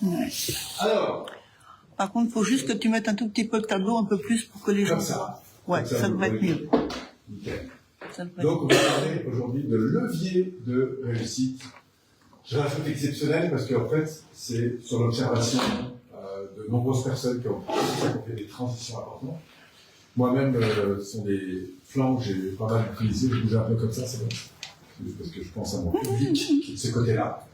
Ouais. Alors, par contre, il faut juste que tu mettes un tout petit peu le tableau, un peu plus pour que les gens comme ça. voient. Ouais, Comme ça devrait être mieux. Nickel. Ça devrait Donc, on va parler aujourd'hui de levier de réussite. Je rajoute exceptionnel parce qu'en fait, c'est sur l'observation de nombreuses personnes qui ont fait des transitions importantes. Moi-même, ce sont des flancs que j'ai pas mal utilisés. Je bouge un peu comme ça, c'est bon. Parce que je pense à mon public qui est de ce côté-là.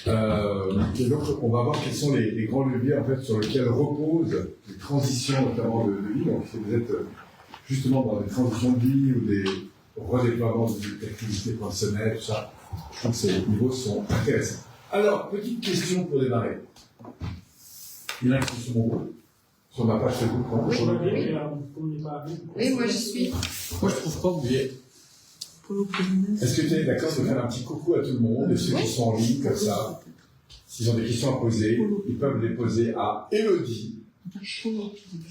Et donc, on va voir quels sont les grands leviers en fait, sur lesquels reposent les transitions, notamment de vie. Donc, si vous êtes justement dans des transitions de vie ou des redéploiements d'activités professionnelles, tout ça, je trouve que ces niveaux sont intéressants. Alors, petite question pour démarrer. Il y en a qui sont sur mon groupe, sur ma page Facebook. Oui, moi j'y suis. Moi, je trouve pas oublié. Est-ce que tu es d'accord de faire un petit coucou à tout le monde, et ceux qui sont en ligne, comme ça, s'ils ont des questions à poser, ils peuvent les poser à Élodie,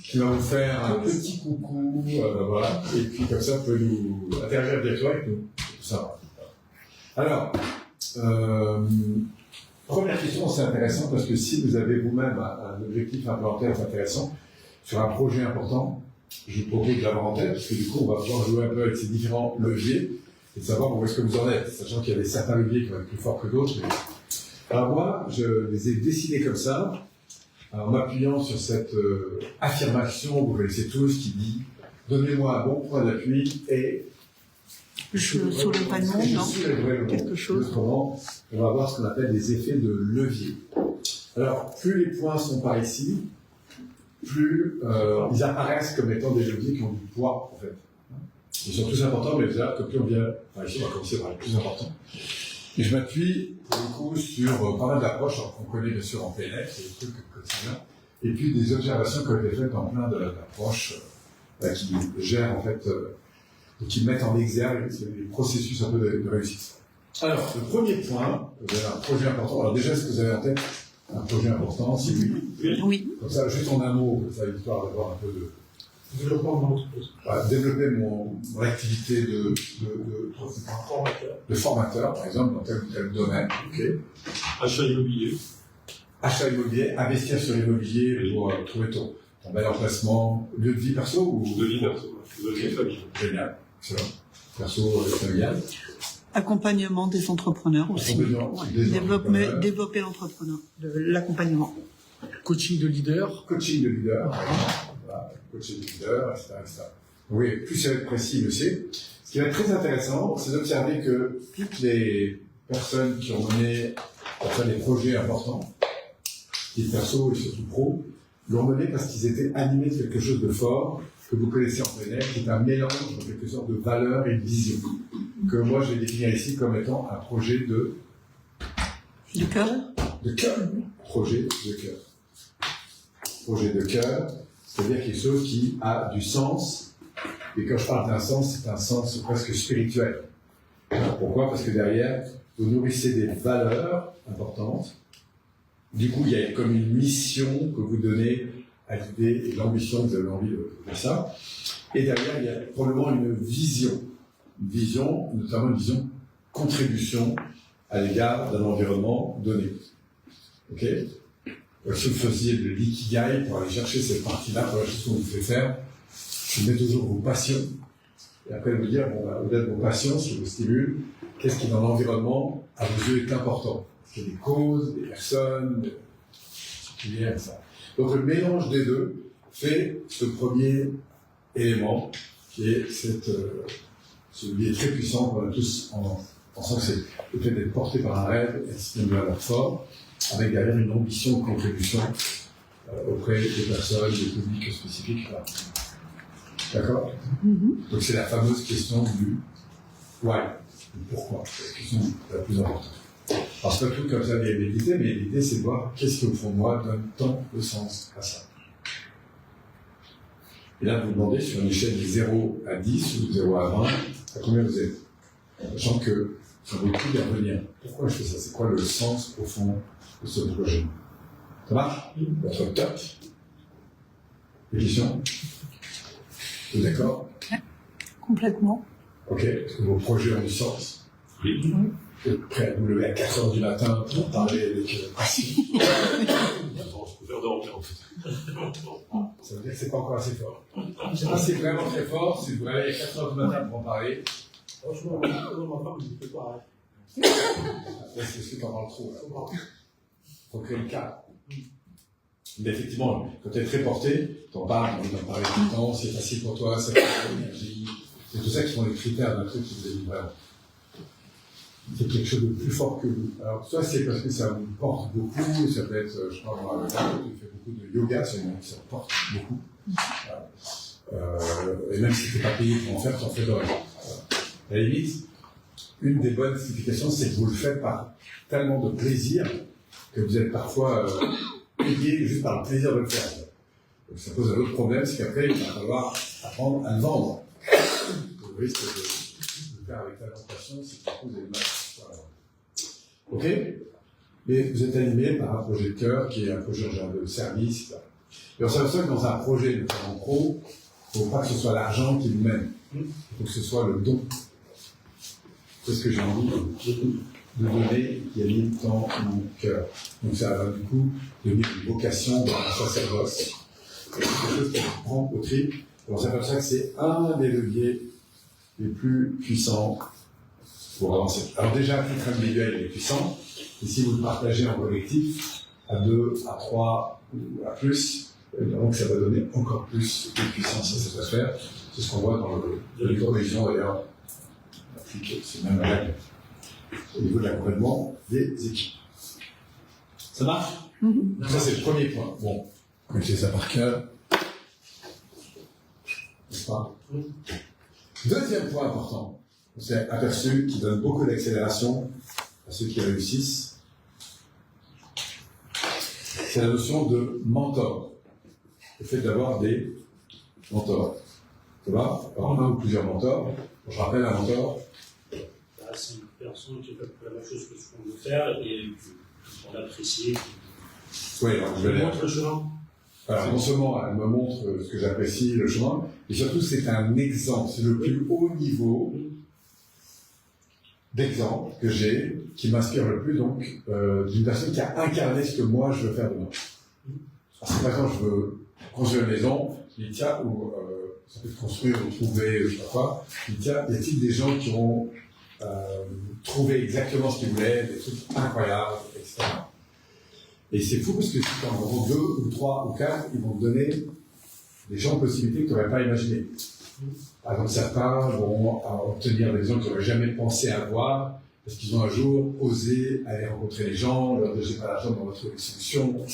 qui va vous faire un petit coucou, voilà, et puis comme ça, vous pouvez nous interagir avec toi et nous. Ça va. Alors, première question, c'est intéressant parce que si vous avez vous-même un objectif implémentaire intéressant sur un projet important, je vous propose de l'avoir en tête, parce que du coup, on va pouvoir jouer un peu avec ces différents leviers et de savoir où est-ce que vous en êtes, sachant qu'il y a certains leviers qui vont être plus forts que d'autres. Mais... Alors moi, je les ai dessinés comme ça, en m'appuyant sur cette affirmation que vous connaissez tous, qui dit « Donnez-moi un bon point d'appui et... » Je soulèverai le monde, non ? Quelque chose. Autrement, on va voir ce qu'on appelle des effets de levier. Alors, plus les points sont par ici, plus ils apparaissent comme étant des leviers qui ont du poids, en fait. Ils sont tous importants, mais vous allez que plus on vient... Enfin, ici, on va commencer par les plus importants. Et je m'appuie, pour le coup, sur pas mal d'approches qu'on connaît, bien sûr, en PNF, c'est des trucs quotidiens, et puis des observations qui ont été faites en plein d'approches qui gèrent, en fait, qui mettent en exergue les processus un peu de réussite. Alors, le premier point, vous avez un projet important. Alors déjà, est-ce que vous avez en tête un projet important? Si oui. Oui. Comme ça, juste en un mot, ça histoire d'avoir un peu de... Développement de mon entreprise. Voilà, développer mon activité de formateur, par exemple, dans tel ou tel domaine. Okay. Achat immobilier. Achat immobilier, investir sur l'immobilier pour trouver ton bel emplacement, lieu de vie perso ou... De vie perso, de vie familiale. Génial, excellent. Perso, familial. Accompagnement des entrepreneurs aussi. Développer l'entrepreneur, l'accompagnement. Coaching de leader. Coaching de leader, voilà, coaching de leader, etc., etc. Oui, plus ça va être précis, monsieur. Ce qui va être très intéressant, c'est d'observer que toutes les personnes qui ont mené enfin, des projets importants, qui perso et surtout pro, l'ont mené parce qu'ils étaient animés de quelque chose de fort, que vous connaissez en PNL, qui est un mélange en quelque sorte de valeurs et de vision, que moi je vais définir ici comme étant un projet de cœur. De cœur. Projet de cœur. Projet de cœur, c'est-à-dire quelque chose qui a du sens, et quand je parle d'un sens, c'est un sens presque spirituel. Pourquoi? Parce que derrière, vous nourrissez des valeurs importantes. Du coup, il y a comme une mission que vous donnez à l'idée et l'ambition que vous avez envie de faire ça. Et derrière, il y a probablement une vision. Une vision, notamment une vision contribution à l'égard d'un environnement donné. Ok? Si vous faisiez de l'ikigai pour aller chercher cette partie-là, pour la chose qu'on vous fait faire, je mets toujours vos passions. Et après, vous dire, bon, bah, au-delà de vos passions, ce qui vous stimule, qu'est-ce qui dans l'environnement, à vos yeux, est important? Est-ce qu'il y a des causes, des personnes, particulières, etc. Donc le mélange des deux fait ce premier élément qui est ce biais très puissant qu'on a tous en pensant que c'est le fait d'être porté par un rêve et un système de valeurs fort, avec derrière une ambition de contribution auprès des personnes, des publics spécifiques. Voilà. D'accord? Donc c'est la fameuse question du why, du pourquoi, c'est la question la plus importante. Alors c'est pas tout comme ça l'idée, mais l'idée c'est de voir qu'est-ce qui au fond de moi donne tant de sens à ça. Et là vous demandez sur une échelle de 0 à 10 ou de 0 à 20, à combien vous êtes. Sachant que ça vaut le coup d'y revenir. Pourquoi je fais ça? C'est quoi le sens au fond de ce projet? Ça marche? Votre top? Des questions? Vous êtes d'accord? Complètement. Ok. Est-ce que vos projets ont du sens? Oui. prêt à vous lever à 4h du matin pour parler avec passion. Vers dormir, en fait. Ça veut dire que c'est pas encore assez fort. Ça, c'est vraiment très fort, si vous vous réveillez à 4h du matin pour en parler. Franchement, ma femme me dit pareil. C'est ce que t'en parles trop, là. Faut créer le cadre. Mais effectivement, quand tu es très porté, t'en parles, tu en parles tout le temps, c'est facile pour toi, ça fait de l'énergie. C'est tout ça qui sont les critères d'un truc qui vous délivre vraiment. C'est quelque chose de plus fort que vous. Alors, soit c'est parce que ça vous porte beaucoup, ça peut être, je crois, moi, tu fais beaucoup de yoga, ça porte beaucoup. Et même si tu n'es pas payé pour en faire, tu en fais de rien. À la limite, une des bonnes significations, c'est que vous le faites par tellement de plaisir que vous êtes parfois payé juste par le plaisir de le faire. Donc ça pose un autre problème, c'est qu'après, il va falloir apprendre à le vendre. Le risque de le faire avec tellement de passion, c'est que vous avez mal. Voilà. Ok? Mais vous êtes animé par un projet de cœur qui est un projet en genre de service. Et on s'aperçoit que dans un projet de faire en pro, il ne faut pas que ce soit l'argent qui nous mène. Il faut que ce soit le don. C'est ce que j'ai envie de donner qui anime dans mon cœur. Donc ça va du coup devenir une vocation dans un sacerdoce. C'est quelque chose qui prend au trip. On s'aperçoit que c'est un des leviers les plus puissants pour avancer. Alors déjà, le titre individuel est puissant, et si vous le partagez en collectif, à 2, à 3 ou à plus, évidemment que ça va donner encore plus de puissance à cette affaire. C'est ce qu'on voit dans le livre de vision d'ailleurs. On applique ces mêmes règles au niveau de l'accompagnement des équipes. Ça marche? Ça, c'est le premier point. Bon, comme c'est ça par cœur, n'est-ce pas? Deuxième point important, on s'est aperçu qui donne beaucoup d'accélération à ceux qui réussissent, c'est la notion de mentor. Le fait d'avoir des mentors. Ça va? Alors, un ou plusieurs mentors. Je rappelle un mentor. C'est une personne qui fait la même chose que ce qu'on veut faire et qu'on apprécie. Oui, alors je vais montre le chemin. Alors, non seulement elle me montre ce que j'apprécie, le chemin, mais surtout c'est un exemple. C'est le plus haut niveau d'exemple que j'ai, qui m'inspire le plus, donc, d'une personne qui a incarné ce que moi je veux faire demain. Parce que par exemple, je veux construire une maison, il dit tiens, ou ça peut être construire ou trouver, je sais pas quoi, il dit tiens, y a-t-il des gens qui ont trouvé exactement ce qu'ils voulaient, des trucs incroyables, etc. Et c'est fou parce que si tu en rends 2 ou 3 ou 4, ils vont te donner des champs de possibilités que tu n'aurais pas imaginé. Par exemple, certains vont obtenir des gens que tu n'aurais jamais pensé avoir parce qu'ils ont un jour osé aller rencontrer les gens, leur dire j'ai pas l'argent, on va trouver des solutions.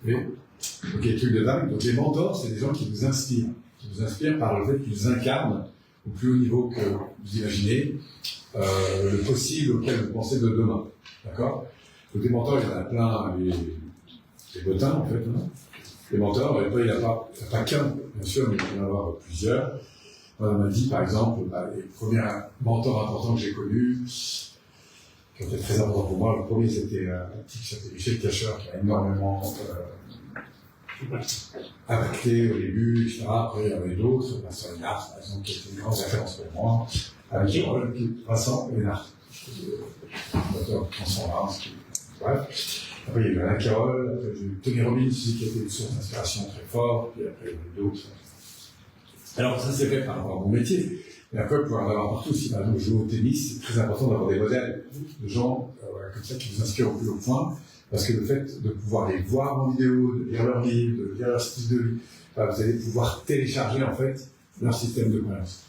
Mais, ok, truc de dingue. Donc les mentors, c'est des gens qui vous inspirent par le fait qu'ils incarnent au plus haut niveau que vous imaginez le possible auquel vous pensez de demain. D'accord? Donc des mentors, il y en a plein, les bottins en fait. Hein. Les mentors, il n'y a pas qu'un, bien sûr, mais il peut y en avoir plusieurs. Moi, dans ma vie, par exemple, les premiers mentors importants que j'ai connus, qui ont été très importants pour moi, le premier c'était un type qui s'appelait Michel Cacheur, qui a énormément impacté au début, etc. Après, il y en avait d'autres, Vincent Lénard, par exemple, qui était une grande référence pour moi, avec Vincent Lénard, auteur de Transformance, bref. Après, il y a eu Alain Carole, après, j'ai eu Tony Robbins, qui a été une source d'inspiration très forte, puis après, il y en a d'autres. Alors, ça, c'est vrai par rapport à mon métier. Mais après, pour en avoir partout, si par exemple, je joue au tennis, c'est très important d'avoir des modèles de gens comme ça qui vous inspirent au plus haut point, parce que le fait de pouvoir les voir en vidéo, de lire leurs livres, de lire leur style de vie, vous allez pouvoir télécharger, en fait, leur système de croyance.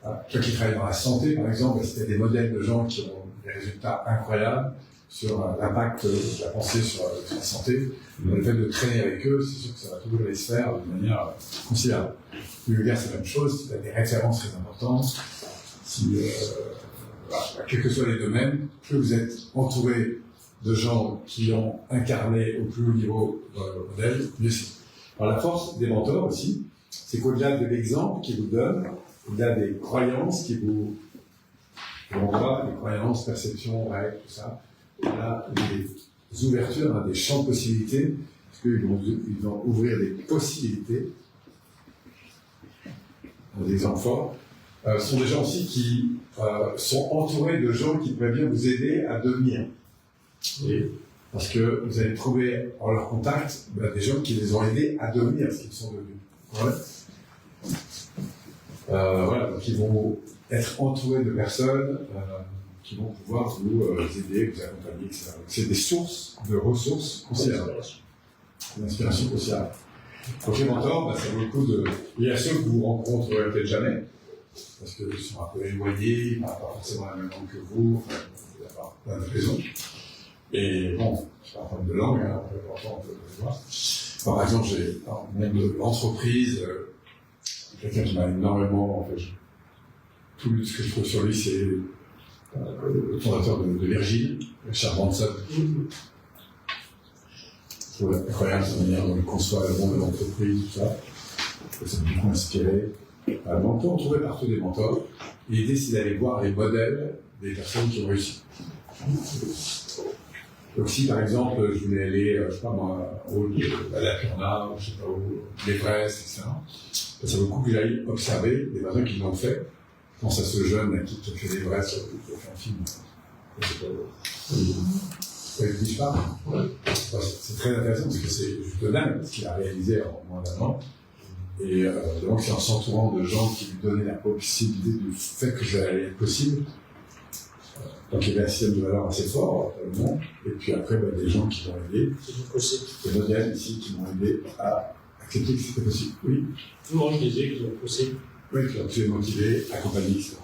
Voilà. Toi qui travailles dans la santé, par exemple, c'était des modèles de gens qui ont des résultats incroyables sur l'impact de la pensée sur la santé. Le fait de traîner avec eux, c'est sûr que ça va toujours les faire de manière considérable. Le yoga, c'est la même chose, si tu as des références très importantes, si, quels que soient les domaines, plus vous êtes entouré de gens qui ont incarné au plus haut niveau le modèle, mieux c'est. Alors la force des mentors aussi, c'est qu'au-delà de l'exemple qu'ils vous donnent, au-delà des croyances qui vous renvoient, les croyances, perceptions, règles, tout ça, il y a des ouvertures, des champs de possibilités, parce qu'ils vont ouvrir des possibilités. Des exemples forts, sont des gens aussi qui sont entourés de gens qui pourraient bien vous aider à devenir. Et parce que vous allez trouver en leur contact des gens qui les ont aidés à devenir ce qu'ils sont devenus. Voilà, donc ils vont être entourés de personnes qui vont pouvoir vous aider, vous accompagner, etc. Donc c'est des sources de ressources considérables, d'inspiration considérable. Donc les mentors, ça vaut le coup de... Il y a ceux que vous rencontrerez peut-être jamais, parce qu'ils sont un peu éloignés, ils ne parlent pas forcément la même langue que vous, enfin, il y a plein de raisons. Et bon, c'est pas un problème de langue, hein, on peut le voir. Par exemple, j'ai dans le monde de l'entreprise, quelqu'un qui m'a énormément, en fait, tout ce que je trouve sur lui, c'est le fondateur de Virgin, Richard Branson. Je trouve incroyable sa manière dont il conçoit le monde de l'entreprise, tout ça. Ça m'a beaucoup inspiré. On peut en trouver partout des mentors. L'idée, c'est d'aller voir les modèles des personnes qui ont réussi. Donc si par exemple je voulais aller, je sais pas moi, à la Purna, ou je sais pas où, l'Everest, etc., ça vaut le coup que j'aille observer des personnes qui l'ont fait. Je pense à ce jeune qui a fait l'Everest, qui a fait un film. Vous voyez de qui je parle ? C'est très intéressant parce que c'est juste dingue ce qu'il a réalisé en moins d'un an. Et donc c'est en s'entourant de gens qui lui donnaient la possibilité du fait que ça allait être possible. Donc il y avait un système de valeurs assez fort, monde. Et puis après, des gens qui l'ont aidé, des modèles ici qui m'ont aidé à accepter que c'était possible. Oui. Moi, je disais qu'ils ont poussé. Oui, qui ont tué, motivé, accompagné, etc.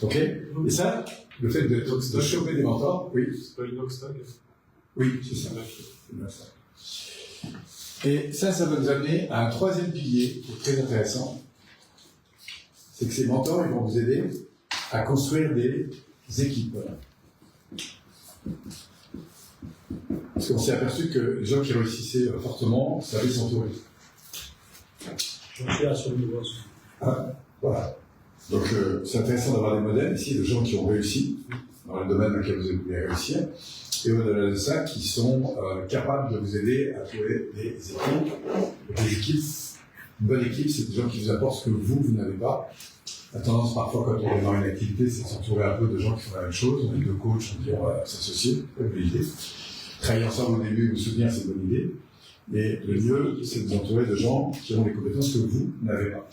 Ok. Et ça, le fait de choper des mentors, oui. C'est pas une obstacle. Oui, c'est ça. Et ça va nous amener à un troisième pilier qui est très intéressant. C'est que ces mentors, ils vont vous aider à construire des équipes. Parce qu'on s'est aperçu que les gens qui réussissaient fortement savaient s'entourer. Je suis à ce niveau. Voilà. Donc c'est intéressant d'avoir des modèles ici de gens qui ont réussi dans le domaine dans lequel vous voulez réussir, et au-delà de ça, qui sont capables de vous aider à trouver des équipes. Des équipes, une bonne équipe, c'est des gens qui vous apportent ce que vous n'avez pas. La tendance parfois quand on est dans une activité, c'est de s'entourer un peu de gens qui font la même chose. On est deux coachs, on dit on va s'associer, c'est une bonne idée. Travailler ensemble au début, vous soutenir, c'est une bonne idée. Mais le mieux, c'est de vous entourer de gens qui ont des compétences que vous n'avez pas.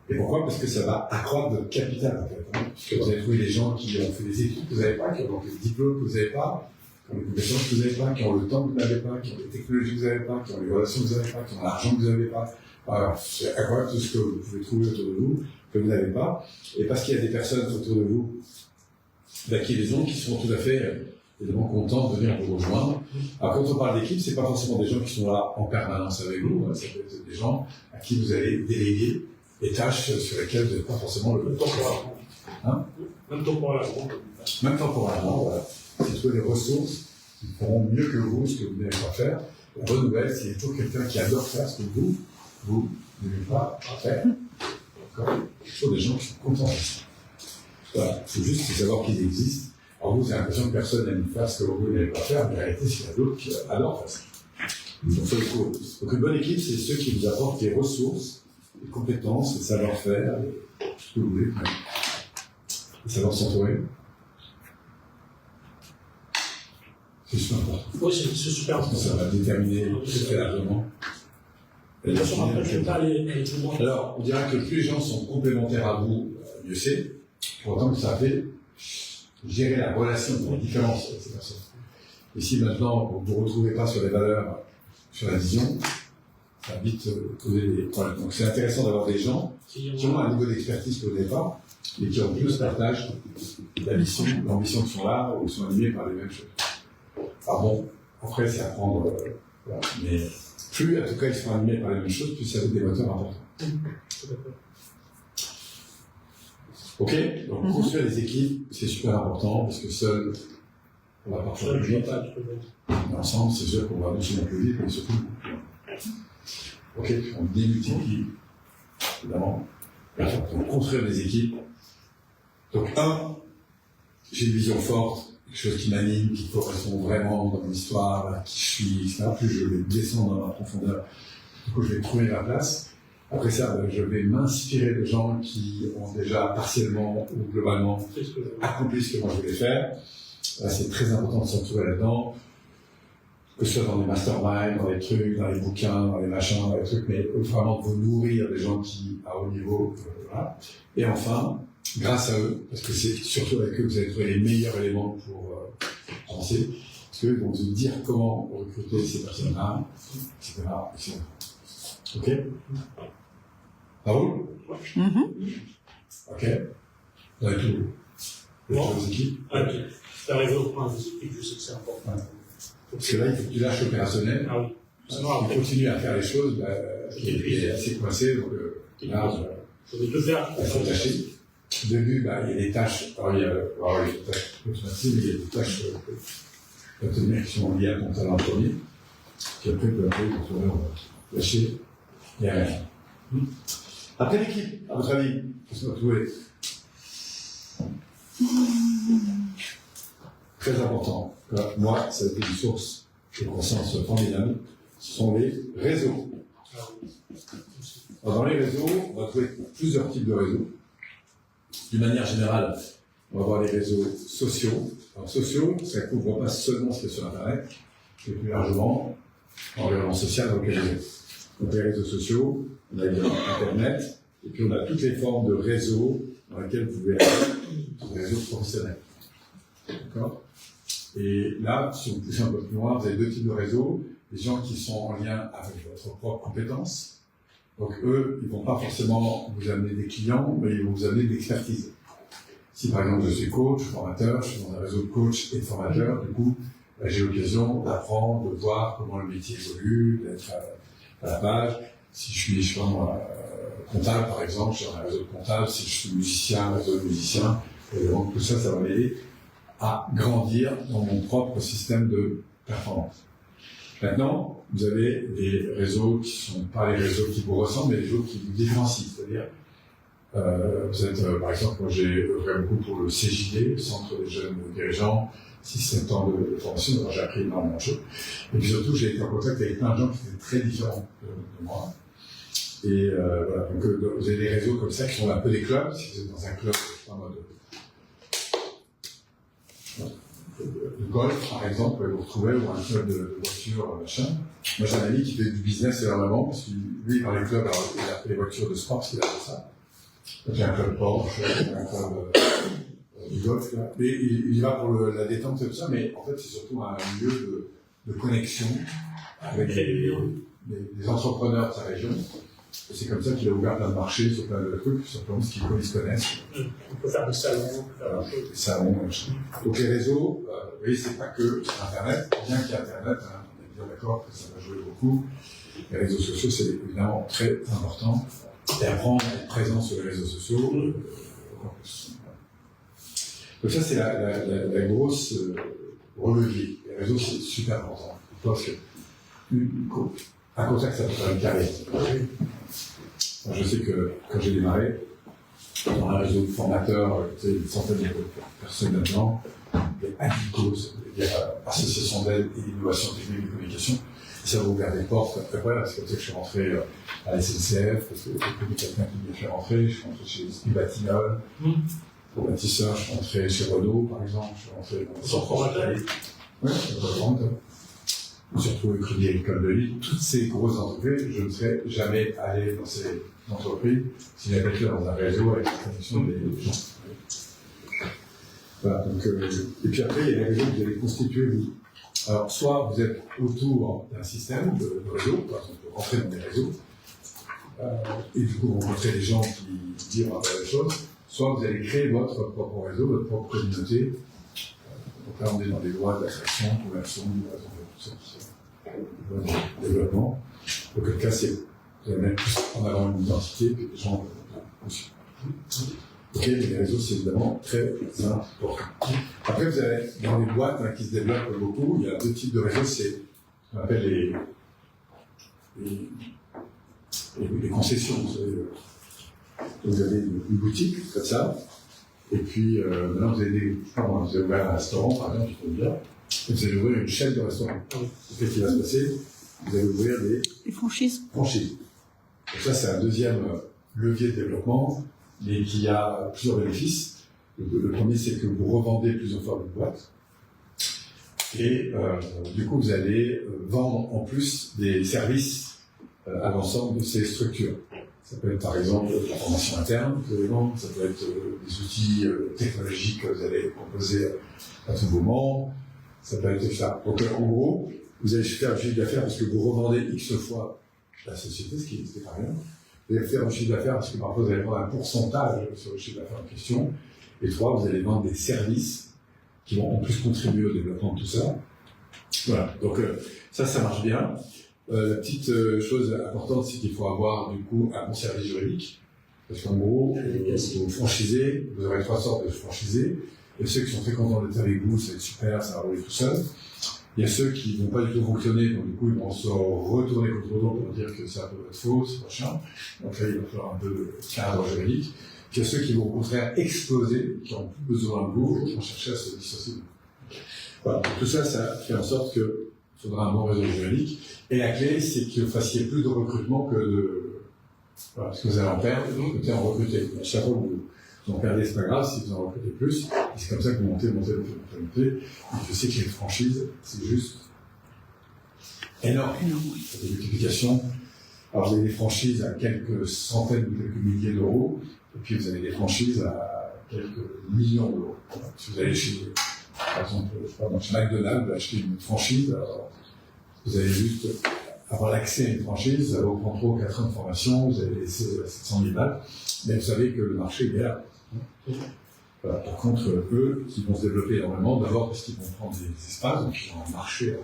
Et pourquoi ? Parce que ça va accroître votre capital, en fait. Parce que vous allez trouver des gens qui ont fait des études que vous n'avez pas, qui ont des diplômes que vous n'avez pas, qui ont des compétences que vous n'avez pas, qui ont le temps que vous n'avez pas, qui ont des technologies que vous n'avez pas, qui ont les relations que vous n'avez pas, qui ont l'argent que vous n'avez pas. Alors, c'est incroyable tout ce que vous pouvez trouver autour de vous, que vous n'avez pas. Et parce qu'il y a des personnes autour de vous, qui les ont, qui sont tout à fait évidemment contents de venir vous rejoindre. Alors, quand on parle d'équipe, c'est pas forcément des gens qui sont là en permanence avec vous, ça peut être des gens à qui vous allez déléguer des tâches sur lesquelles vous n'êtes pas forcément le Temporairement. Même temporairement. Même temporairement, voilà. C'est trouver des ressources qui feront mieux que vous ce que vous n'allez pas faire. La bonne nouvelle, c'est qu'il y a toujours quelqu'un qui adore faire ce que vous n'aimez pas faire. D'accord ? Il y a toujours des gens qui sont contents de ça. Voilà. C'est juste de savoir qu'ils existent. Alors vous avez l'impression que personne n'aime faire ce que vous n'allez pas faire, mais en réalité, il y a d'autres qui adorent faire ça. Donc une bonne équipe, c'est ceux qui vous apportent des ressources, des compétences, des savoir-faire, tout ce que vous voulez, des savoir s'entourer. C'est super important. Oui, c'est super important. Ça va déterminer très largement. Alors, on dirait que plus les gens sont complémentaires à vous, mieux c'est. Pour autant que ça fait gérer la relation dans les différences avec ces personnes. Et si maintenant vous ne vous retrouvez pas sur les valeurs, sur la vision, ça va vite poser des problèmes. Donc c'est intéressant d'avoir des gens qui ont un niveau d'expertise que vous n'avez pas, mais qui en plus partagent l'ambition qui sont là, ou qui sont animés par les mêmes choses. Alors bon, après c'est à prendre, voilà. Mais plus en tout cas ils sont animés par les mêmes choses, plus ça va être des moteurs importants. Ok, donc construire les équipes, c'est super important, parce que seul, on va partir plus vite. Mais ensemble, c'est sûr qu'on va non seulement plus vite, mais surtout beaucoup plus loin. Ok, on démultiplie, évidemment. Donc construire des équipes. Donc j'ai une vision forte, quelque chose qui m'anime, qui correspond vraiment dans mon histoire, qui je suis, etc. Plus je vais descendre dans la profondeur, du coup je vais trouver ma place. Après ça, je vais m'inspirer de gens qui ont déjà partiellement ou globalement accompli ce que moi je voulais faire. C'est très important de s'entourer là-dedans, que ce soit dans les masterminds, dans les trucs, dans les bouquins, dans les machins, dans les trucs, mais vraiment de vous nourrir des gens qui, à haut niveau, voilà. Et enfin, grâce à eux, parce que c'est surtout avec eux que vous allez trouver les meilleurs éléments pour avancer, parce qu'eux vont vous dire comment recruter ces personnes-là, etc., etc. Ok? Ça roule? Ok. Vous avez tout. Vous avez vos équipes? Ok. Tu arrivé au point des équipes, je sais que c'est important. Ouais. Parce que là, il faut que tu lâches l'opérationnel. Ah oui. Il continue à faire les choses, il est assez coincé, donc là, je vais te faire. il faut lâcher. Au début, il y a des tâches, il y a des tâches automatiques, mais il y a des tâches qui sont liées à ton talent premier. Puis après, on va lâcher, il n'y a rien. Après l'équipe, à votre avis, qu'est-ce qu'on va trouver? Très important. Moi, ça a été une source de conscience formidable. Ce sont les réseaux. Alors, dans les réseaux, on va trouver plusieurs types de réseaux. D'une manière générale, on va avoir les réseaux sociaux. Alors, sociaux, ça ne couvre pas seulement ce qui est sur Internet, mais plus largement l'environnement social localisé. Donc, les réseaux sociaux, on a également Internet, et puis on a toutes les formes de réseaux dans lesquels vous pouvez aller, des réseaux professionnels. D'accord? Et là, si vous poussez un peu plus loin, vous avez deux types de réseaux. Des gens qui sont en lien avec votre propre compétence. Donc eux, ils ne vont pas forcément vous amener des clients, mais ils vont vous amener de l'expertise. Si par exemple je suis coach, formateur, je suis dans un réseau de coachs et de formateurs, du coup, j'ai l'occasion d'apprendre, de voir comment le métier évolue, d'être à la page. Si je suis comptable par exemple, je suis dans un réseau de comptables. Si je suis musicien, un réseau de musiciens, et donc tout ça, ça va m'aider à grandir dans mon propre système de performance. Maintenant, vous avez des réseaux qui ne sont pas les réseaux qui vous ressemblent, mais les réseaux qui vous différencient. C'est-à-dire, vous êtes, par exemple, moi j'ai œuvré beaucoup pour le CJD, le Centre des jeunes dirigeants, 6-7 ans de formation, donc j'ai appris énormément de choses. Et puis surtout, j'ai été en contact avec plein de gens qui étaient très différents de moi. Et voilà, donc vous avez des réseaux comme ça qui sont un peu des clubs. Si vous êtes dans un club en mode de golf, par exemple, vous pouvez vous retrouver, ou un club de voitures, machin. Moi, j'ai un ami qui fait du business énormément, parce que lui, dans les clubs, alors, il a fait les voitures de sport, parce qu'il a fait ça. Donc, il y a un club Porsche, il y a un club du golf, là. Mais il y va pour la détente et tout ça, mais en fait, c'est surtout un lieu de connexion avec les entrepreneurs de sa région. Et c'est comme ça qu'il a ouvert plein de marchés sur plein de trucs, simplement parce qu'ils se connaissent. On peut faire des salons, on peut faire des choses. Des salons, machin. Donc les réseaux, vous voyez, c'est pas que sur Internet, bien qu'il y ait Internet, hein, on est bien d'accord que ça va jouer beaucoup. Les réseaux sociaux, c'est évidemment très important. Et apprendre à être présent sur les réseaux sociaux, encore plus. Donc ça, c'est la grosse relevé. Les réseaux, c'est super important. Parce que un contact, ça peut faire une carrière. Je sais que quand j'ai démarré, dans un réseau de formateurs, une centaine de personnes là-dedans, les ADICO, c'est-à-dire Association d'aide et d'innovation technique de communication, ça m'a ouvert des portes après, voilà, c'est comme ça que je suis rentré à la SNCF, parce que j'ai connu quelqu'un qui m'a fait rentrer, je suis rentré chez Spibatinol, pour bâtisseur, je suis rentré chez Renault, par exemple, je suis rentré dans Sans formateur. Oui, je me suis retrouvé au Crédit Agricole de Lille. Toutes ces grosses entreprises, je ne serais jamais allé dans ces entreprises s'il n'y avait pas été dans un réseau avec la connexion des gens. Voilà, donc, et puis après, il y a les réseaux que vous allez constituer vous. Alors, soit vous êtes autour d'un système de réseau, par exemple, vous rentrez dans des réseaux, et du coup, vous rencontrez des gens qui disent la même chose, soit vous allez créer votre propre réseau, votre propre communauté. Donc là, on est dans des lois d'attraction, conversion, tout ça, développement. Auquel cas, c'est vous allez mettre en avant une identité que les gens aussi. Ok, les réseaux, c'est évidemment très important. Après, vous avez dans les boîtes qui se développent beaucoup, il y a deux types de réseaux, c'est ce qu'on appelle les concessions. Vous avez une boutique comme ça, et puis maintenant vous avez vous avez ouvert un restaurant, par exemple, je peux vous dire, et vous allez ouvrir une chaîne de restaurants. Qu'est-ce qui va se passer? Vous allez ouvrir des Les franchises. franchises. Donc ça, c'est un deuxième levier de développement, mais qui a plusieurs bénéfices. Le premier, c'est que vous revendez plusieurs fois votre boîte. Et du coup, vous allez vendre en plus des services à l'ensemble de ces structures. Ça peut être par exemple la formation interne que vous allez vendre, ça peut être des outils technologiques que vous allez proposer à tout moment, ça peut être ça. Donc en gros, vous allez faire un chiffre d'affaires parce que vous revendez X fois la société, ce qui n'était pas rien. Vous allez faire un chiffre d'affaires parce que parfois vous allez prendre un pourcentage sur le chiffre d'affaires en question. Et trois, vous allez vendre des services qui vont en plus contribuer au développement de tout ça. Voilà, donc ça marche bien. La petite chose importante, c'est qu'il faut avoir du coup un bon service juridique. Parce qu'en gros, vous franchisez, vous aurez trois sortes de franchisés. Il y a ceux qui sont très contents d'être avec vous, ça va être super, ça va rouler tout seul. Il y a ceux qui ne vont pas du tout fonctionner, donc du coup ils vont se retourner contre vous pour dire que c'est un peu votre faute, c'est machin. Donc là il va falloir un peu de cadre juridique. Puis il y a ceux qui vont au contraire exploser, qui n'ont plus besoin de vous, qui vont chercher à se dissocier. Voilà, donc tout ça, ça fait en sorte qu'il faudra un bon réseau juridique. Et la clé, c'est que vous fassiez plus de recrutement que de... Voilà, parce que vous allez en perdre, vous allez en recruter. À chaque fois que vous en perdez, c'est pas grave, si vous en recrutez plus, et c'est comme ça que vous montez. Et je sais que les franchises, c'est juste énorme. C'est des multiplications. Alors vous avez des franchises à quelques centaines ou quelques milliers d'euros, et puis vous avez des franchises à quelques millions d'euros. Si vous allez chez, par exemple, je sais pas, chez McDonald's, vous achetez une franchise, alors vous allez juste avoir l'accès à une franchise, ça va vous prendre 3 ou 4 ans de formation, vous allez laisser 700 000 balles, mais vous savez que le marché est là. Voilà. Par contre, eux, qui vont se développer énormément, d'abord parce qu'ils vont prendre des espaces, donc ils ont un marché,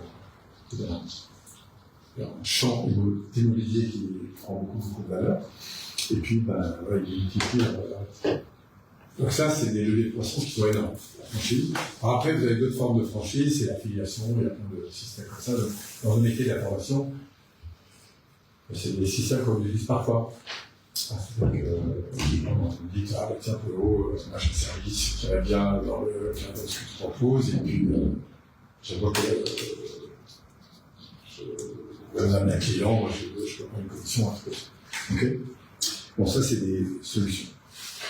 un champ immobilier qui prend beaucoup de valeur, et puis voilà, ils multiplient. Donc ça, c'est des leviers de croissance qui sont énormes. La franchise. Alors après, vous avez d'autres formes de franchise, c'est l'affiliation, il y a plein de systèmes comme ça. Dans le métier de la formation, c'est des systèmes qu'on utilise parfois. C'est-à-dire qu'on dit, ah bah tiens, Polo, c'est un machin service qui va bien dans le cadre de ce que tu proposes, et puis j'avoue que je vais amener un client, moi je peux prendre une commission, un truc. Ok. Bon, ça c'est des solutions.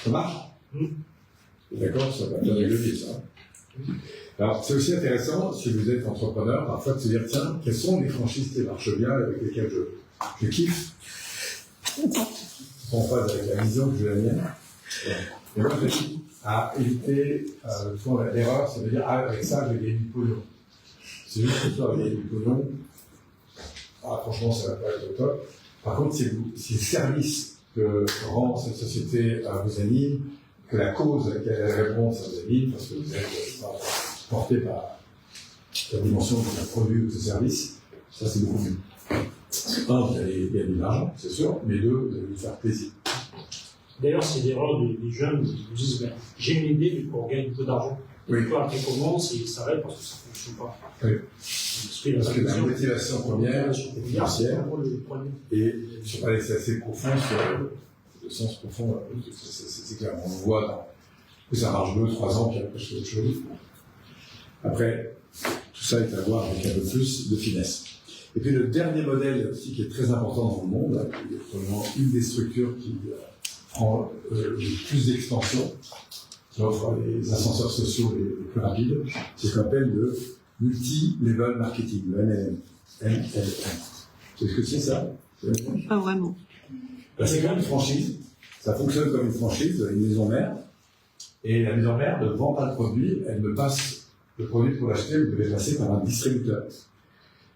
Ça marche? D'accord, ça va bien des leviers, ça. Alors, c'est aussi intéressant, si vous êtes entrepreneur, parfois de se dire, tiens, quelles sont les franchises qui marchent bien, avec lesquelles je kiffe, en phase avec la vision que j'ai la mienne. Et moi, je dis, à éviter l'erreur, ça veut dire, ah, avec ça, je vais gagner du pognon. C'est juste que ça, gagner du pognon, ah, franchement, ça va pas être au top. Par contre, si le service que rend cette société vous anime, que la cause à laquelle elle répond, ça vous anime, parce que vous êtes porté par la dimension de votre produit ou de ce service, ça c'est beaucoup mieux. Un, vous allez gagner de l'argent, c'est sûr, mais deux, vous allez vous faire plaisir. D'ailleurs, c'est l'erreur des jeunes qui nous disent, j'ai une idée, mais pour gagner un peu d'argent. Oui. Après, commence et ils s'arrêtent parce que ça ne fonctionne pas. Oui. Parce que la motivation première est financière, et je ne sais pas laisser assez profond sur le sens profond, c'est clair, on le voit, que ça marche 2, 3 ans, puis après je fais autre chose. Après, tout ça est à voir avec un peu plus de finesse. Et puis le dernier modèle aussi qui est très important dans le monde, qui est probablement une des structures qui prend le plus d'expansion, qui offre les ascenseurs sociaux les plus rapides, c'est ce qu'on appelle le multi-level marketing, le MLM. MLM. C'est ce que c'est ça? Pas vraiment. Ben, c'est comme une franchise. Ça fonctionne comme une franchise, une maison mère. Et la maison mère ne vend pas le produit, elle me passe le produit pour l'acheter, vous devez passer par un distributeur.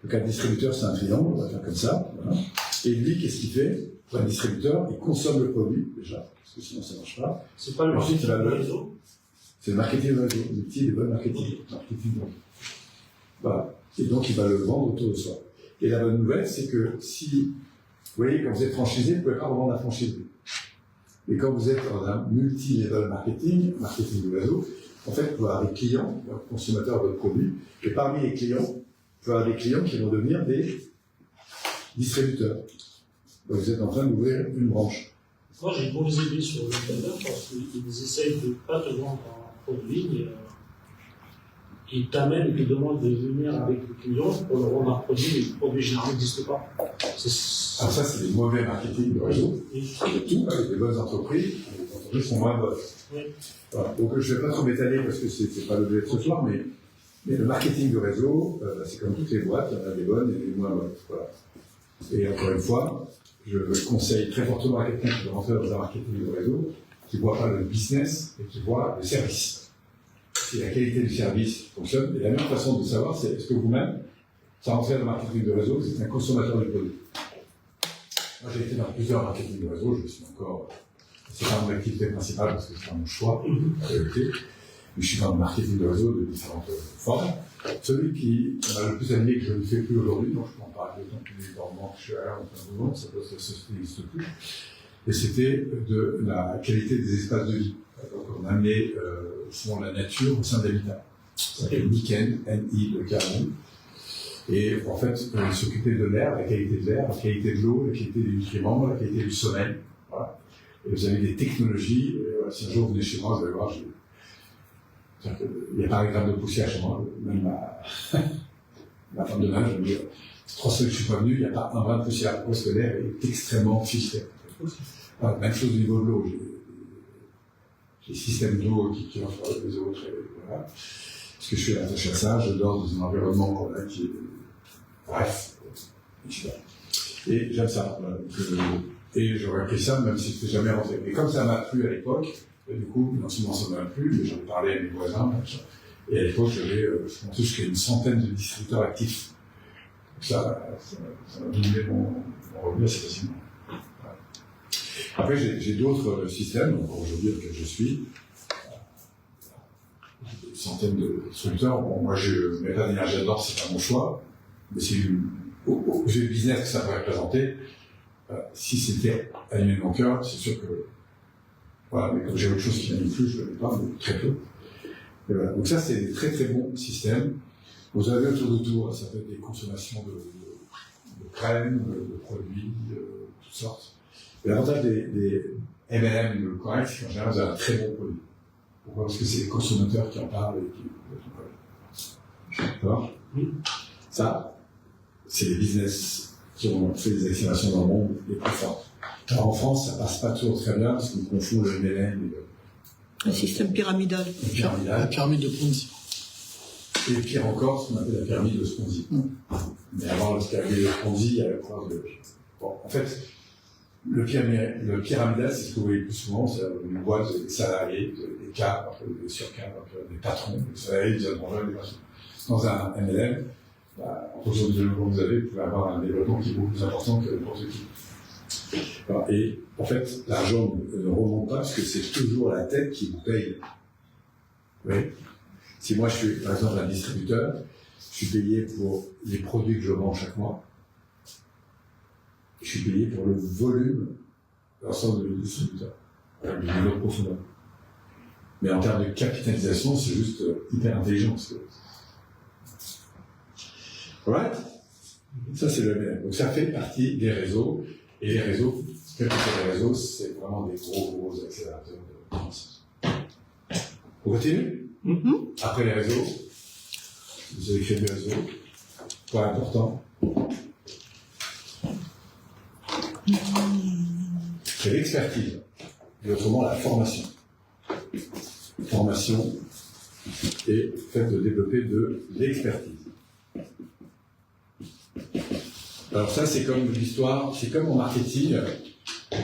Donc un distributeur, c'est un triangle, on va faire comme ça. Voilà. Et lui, qu'est-ce qu'il fait? Pour un distributeur, il consomme le produit, déjà, parce que sinon ça ne marche pas. C'est pas le ensuite, il va le réseau. C'est le marketing de réseau, l'outil des bonnes marketing. Voilà. Et donc il va le vendre autour de soi. Et la bonne nouvelle, c'est que si, vous voyez, quand vous êtes franchisé, vous ne pouvez pas revendre la franchise. Mais quand vous êtes dans un multi-level marketing de réseau, en fait, vous pouvez avoir des clients, des consommateurs de votre produit, et parmi les clients, vous pouvez avoir des clients qui vont devenir des distributeurs. Donc vous êtes en train d'ouvrir une branche. Moi, j'ai une mauvaise idée sur le vendeur parce qu'ils essayent de ne pas te vendre un produit, mais qui t'amène, qui te demande de venir avec le client pour leur rendre un produit, mais le produit généralement n'existe pas. Alors ça, c'est des mauvais marketing de réseau. Tout, avec des bonnes entreprises, les entreprises sont moins bonnes. Oui. Voilà. Donc je ne vais pas trop m'étaler parce que c'est pas l'objet de ce soir, mais le marketing de réseau, c'est comme toutes les boîtes, il y en a des bonnes et des moins bonnes. Voilà. Et encore une fois, je conseille très fortement à quelqu'un qui veut rentrer dans un marketing de réseau, qui ne voit pas le business et qui voit le service. Si la qualité du service fonctionne, et la meilleure façon de savoir, c'est est-ce que vous-même, sans rentrer dans le marketing de réseau, vous êtes un consommateur de produits. Moi, j'ai été dans plusieurs marketing de réseau, je suis encore, c'est pas mon activité principale parce que c'est pas mon choix, en réalité, mais je suis dans le marketing de réseau de différentes formes. Celui qui m'a le plus aimé, que je ne fais plus aujourd'hui, donc je peux en parler d'autant plus dans le moment que je suis à l'heure, enfin, ça n'existe plus, et c'était de la qualité des espaces de vie. Donc on a amené souvent la nature au sein de l'habitat. Ça s'appelle Niken, N-I-E-K-N. Et en fait, s'occuper de l'air, la qualité de l'air, la qualité de l'eau, la qualité des nutriments, la qualité du sommeil. Voilà. Et vous avez des technologies. Et, si un jour vous venez chez moi, vous allez voir, il n'y a pas un gramme de poussière chez moi. Même ma femme de ménage, je me dis, 3 semaines que je ne suis pas venu, il n'y a pas un gramme de poussière. Parce que l'air est extrêmement filtré. Voilà, même chose au niveau de l'eau. J'ai des systèmes d'eau qui offrent les autres. Voilà. Parce que je suis attaché à ça, je dors dans un environnement qui est. Bref. Et j'aime ça. Voilà. Et j'aurais pris ça même si je n'étais jamais rentré. Mais comme ça m'a plu à l'époque, du coup, non seulement ça m'a plu, mais j'en ai parlé à mes voisins. Et à l'époque, je comptais jusqu'à une centaine de distributeurs actifs. Donc ça m'a dominé mon revenu assez facilement. Voilà. Après, j'ai d'autres systèmes, donc aujourd'hui, auxquels je suis. Des centaines de distributeurs. Bon, moi, je ne mets pas d'énergie là-dedans, c'est pas mon choix. Mais c'est vu le business que ça pourrait représenter. Si c'était animé de mon cœur, c'est sûr que. Voilà, mais comme j'ai autre chose qui m'anime plus, je ne le mets pas, mais très peu. Et voilà. Donc, ça, c'est des très très bons systèmes. Vous avez autour de tout, ça peut être des consommations de crèmes, de produits, toutes sortes. Et l'avantage des MLM corrects, c'est qu'en général, vous avez un très bon produit. Pourquoi ? Parce que c'est les consommateurs qui en parlent et qui. D'accord ? Ça, c'est les business qui ont fait des accélérations dans le monde les plus fortes. Alors en France, ça passe pas toujours très bien parce qu'on confond le MLM et le système pyramidal. La pyramide de Ponzi. Et pire encore, ce qu'on appelle la pyramide de Sponzi. Mais avant la pyramide de Sponzi, il y a le point de. Bon, en fait, le pyramidal, c'est ce que vous voyez le plus souvent, c'est une boîte, vous avez des salariés, vous avez des cadres, des surcadres, des patrons, des salariés, des adjoints, des patrons. Dans un MLM, en fonction du développement que vous avez, vous pouvez avoir un développement qui est beaucoup plus important que n'importe qui. Alors, et en fait, l'argent ne remonte pas parce que c'est toujours la tête qui vous paye. Oui. Si moi je suis par exemple un distributeur, je suis payé pour les produits que je vends chaque mois, je suis payé pour le volume de l'ensemble de mes distributeurs, du niveau de profondeur. Mais en termes de capitalisation, c'est juste hyper intelligent. Right? Ça, c'est le MLM. Donc, ça fait partie des réseaux. Et les réseaux, quels que soient les réseaux, c'est vraiment des gros accélérateurs de croissance. On continue? Après les réseaux, vous avez créé des réseaux. Point important. C'est l'expertise. Et autrement, la formation. Formation et le fait de développer de l'expertise. Alors ça, c'est comme l'histoire, c'est comme en marketing,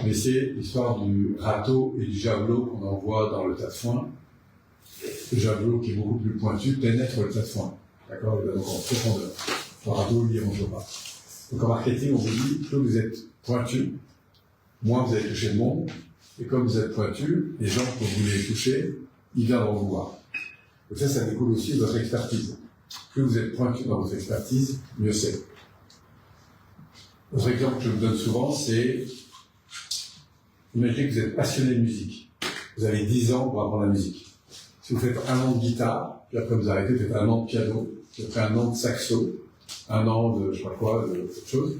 mais c'est l'histoire du râteau et du javelot qu'on envoie dans le tas de foin. Le javelot qui est beaucoup plus pointu pénètre le tas de foin. D'accord? Il va donc en profondeur. Le râteau, lui, il ne rentre pas. Donc en marketing, on vous dit, plus vous êtes pointu, moins vous allez toucher le monde. Et comme vous êtes pointu, les gens que vous voulez toucher, ils viendront vous voir. Donc ça découle aussi de votre expertise. Plus vous êtes pointu dans votre expertise, mieux c'est. Autre exemple que je vous donne souvent, c'est, imaginez que vous êtes passionné de musique. Vous avez 10 ans pour apprendre la musique. Si vous faites 1 an de guitare, puis après vous arrêtez, vous faites 1 an de piano, puis après 1 an de saxo, 1 an de je sais pas quoi, de autre chose,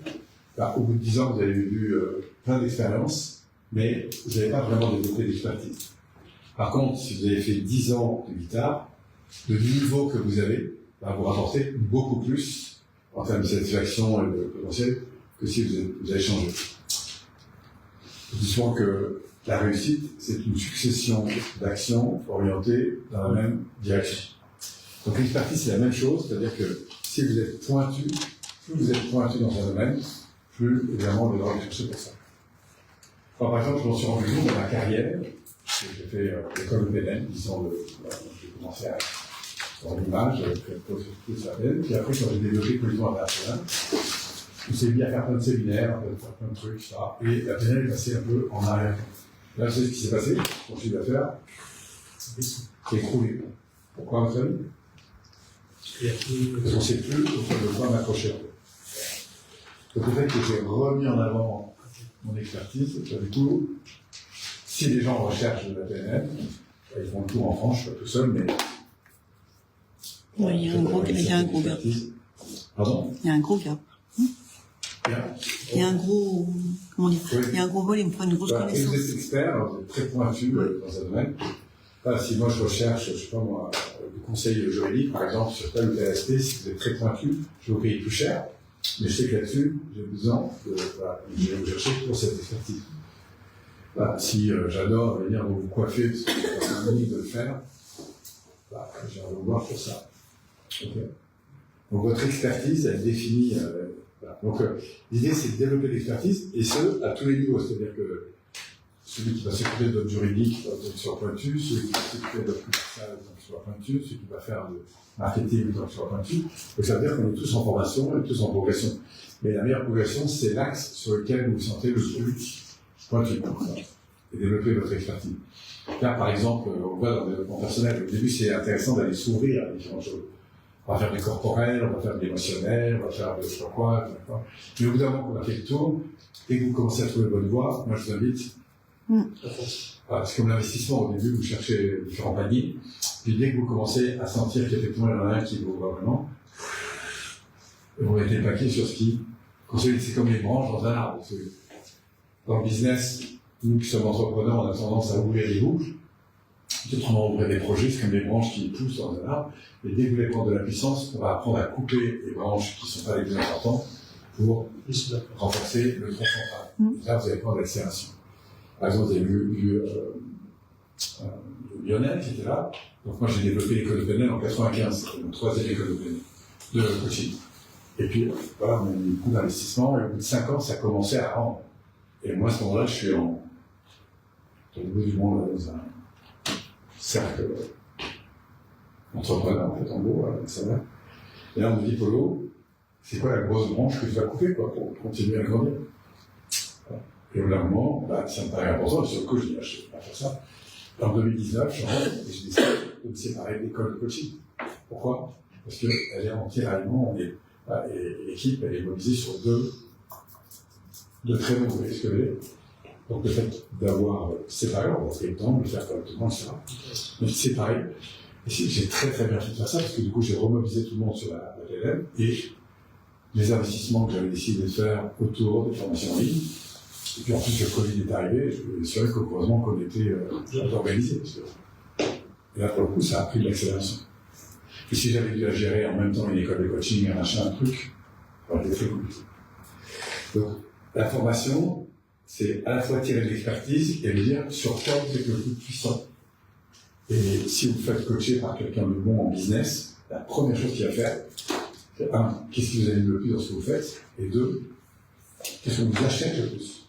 bah, au bout de 10 ans, vous avez eu plein d'expériences, mais vous n'avez pas vraiment développé d'expertise. Par contre, si vous avez fait 10 ans de guitare, de niveau que vous avez va vous rapporter beaucoup plus en termes de satisfaction et de potentiel que si vous avez changé. Je dis souvent que la réussite, c'est une succession d'actions orientées dans la même direction. Donc l'expertise, c'est la même chose, c'est-à-dire que si vous êtes pointu, plus vous êtes pointu dans un domaine, plus évidemment vous devrez chercher pour ça. Alors, par exemple, je m'en suis rendu compte dans ma carrière, j'ai fait l'école de PNL, disons, j'ai commencé à dans l'image, j'ai fait toute la peine, puis après quand j'ai développé Collision International, je me suis mis à faire plein de séminaires, à faire plein de trucs, etc. Et la PNL est passée un peu en arrière. Là, vous savez ce qui s'est passé, mon chiffre d'affaires, c'est écroulé. Pourquoi, vous savez? Parce qu'on ne sait plus auquel de quoi m'accrocher. Donc le fait que j'ai remis en avant mon expertise, du coup, si les gens recherchent de la PNL, ils font le tour en France, je ne suis pas tout seul, mais... Oui, il y a un gros gap. Pardon? Il y a un gros gap. Il y a un gros, comment dire, oui. Il y a un gros volume, une grosse connaissance. Et vous êtes expert, vous êtes très pointu dans un domaine. Si moi je recherche, je sais pas moi, du conseil juridique, par exemple, sur tel ou tel aspect, si vous êtes très pointu, je vais vous payer plus cher. Mais je sais que là-dessus, j'ai besoin de, je vais vous chercher pour cette expertise. Si j'adore venir vous coiffer, parce que c'est un minute de le faire, je vais vous voir pour ça. Okay. Donc votre expertise, elle définit. Donc l'idée, c'est de développer l'expertise, et ce, à tous les niveaux. C'est-à-dire que celui qui va s'occuper de votre juridique, donc soit pointu, celui qui va s'occuper de votre commercial, donc soit pointu, celui qui va faire du marketing, donc soit pointu. Donc ça veut dire qu'on est tous en formation, on est tous en progression. Mais la meilleure progression, c'est l'axe sur lequel vous vous sentez le plus pointu. Et développer votre expertise. Là, par exemple, on voit dans le développement personnel, au début, c'est intéressant d'aller s'ouvrir à différentes choses. On va faire du corporel, on va faire de l'émotionnel, on va faire de je sais pas quoi, mais au bout d'un moment qu'on a fait le tour, dès que vous commencez à trouver bonne voie, moi je vous invite. Parce que comme l'investissement, au début, vous cherchez différents paniers, puis dès que vous commencez à sentir qu'effectivement il y en a un qui vous va vraiment, vous mettez le paquet sur ce qui consolide. C'est comme les branches dans un arbre. Dans le business, nous qui sommes entrepreneurs, on a tendance à ouvrir les boucles. Peut-être on va ouvrir des projets, c'est comme des branches qui poussent dans un arbre. Et dès que vous voulez prendre de la puissance, on va apprendre à couper les branches qui ne sont pas les plus importantes pour renforcer le tronc central. Là, vous allez prendre l'accélération. Par exemple, vous avez vu Lionel qui était là. Donc moi, j'ai développé l'école de PNL en 95. C'était mon 3e école de PNL, de coaching. Et puis, voilà, on a eu beaucoup d'investissement. Et au bout de 5 ans, ça commençait à rendre. Et moi, à ce moment-là, je suis au bout du monde, dans un cercle entrepreneur, en fait, en gros, ça va. Et là, on me dit, Polo, c'est quoi la grosse branche que tu vas couper, quoi, pour continuer à grandir? Et au bout d'un moment, ça me paraît important, et sur le coup, je dis, je ne vais pas faire ça. En 2019, je rentre et je décide de me séparer de l'école de coaching. Pourquoi? Parce qu'elle est en tiraillement, et l'équipe, elle est mobilisée sur de très mauvais escalés. Donc le fait d'avoir séparé, on va faire le temps de le faire correctement, etc. Donc séparé. Et j'ai très très bien fait de faire ça, parce que du coup j'ai remobilisé tout le monde sur la PLM, et les investissements que j'avais décidé de faire autour des formations en ligne. Et puis en plus le Covid est arrivé, je me suis assuré heureusement qu'on était organisé. Et là pour le coup ça a pris de l'accélération. Et si j'avais dû la gérer en même temps une école de coaching, un machin, un truc, ça aurait été très compliqué. Donc la formation, c'est à la fois tirer de l'expertise et me dire sur quoi vous êtes le plus puissant. Et si vous faites coacher par quelqu'un de bon en business, la première chose qu'il va faire, c'est qu'est-ce qui vous aime le plus dans ce que vous faites, et 2, qu'est-ce qu'on vous achète le plus.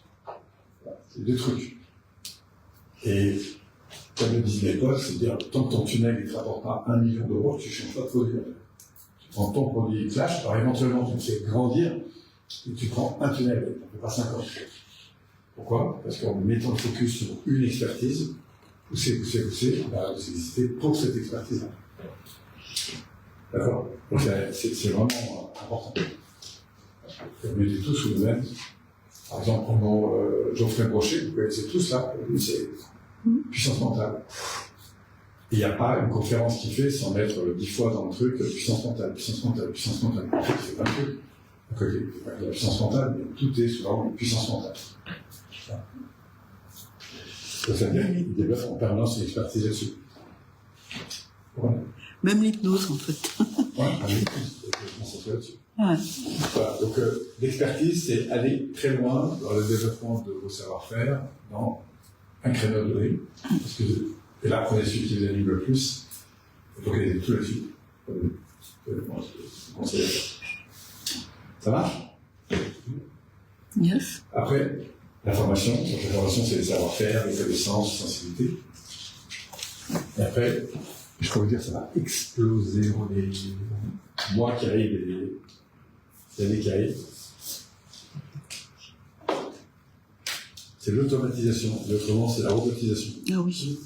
Voilà, c'est 2 trucs. Et comme le disait mes potes, c'est de dire tant que ton tunnel ne te rapporte pas 1 million d'euros, tu ne changes pas de produit. Tu prends ton produit flash, alors éventuellement tu le fais grandir, et tu prends un tunnel, tu ne fais pas 50. Pourquoi? Parce qu'en mettant le focus sur une expertise, pousser, vous existez pour cette expertise-là. D'accord? Donc c'est vraiment important. Vous mettez tout sous le même. Par exemple, prenons Geoffrey Brochet, vous connaissez tous ça, lui c'est puissance mentale. Il n'y a pas une conférence qu'il fait sans mettre 10 fois dans le truc puissance mentale, puissance mentale, puissance mentale. C'est pas un truc. À côté, la puissance mentale, mais tout est souvent une puissance mentale. Ça veut dire qu'il développe en permanence une expertise là-dessus. Voilà. Même l'hypnose, en fait. Ouais, allez, je concentrer là-dessus. Ouais. Voilà, donc l'expertise, c'est aller très loin dans le développement de vos savoir-faire dans un créneau donné. Parce que, et là, prenez celui qui vous anime le plus. Donc, il y a tout là-dessus. Moi, je vous conseille ça. Ça marche? Yes. Après, la formation. Donc, la formation, c'est les savoir-faire, les connaissances, les sensibilités. Et après, je peux vous dire, ça va exploser dans les mois qui arrivent et les années qui arrivent. C'est l'automatisation. Et autrement, c'est la robotisation. Ah oui.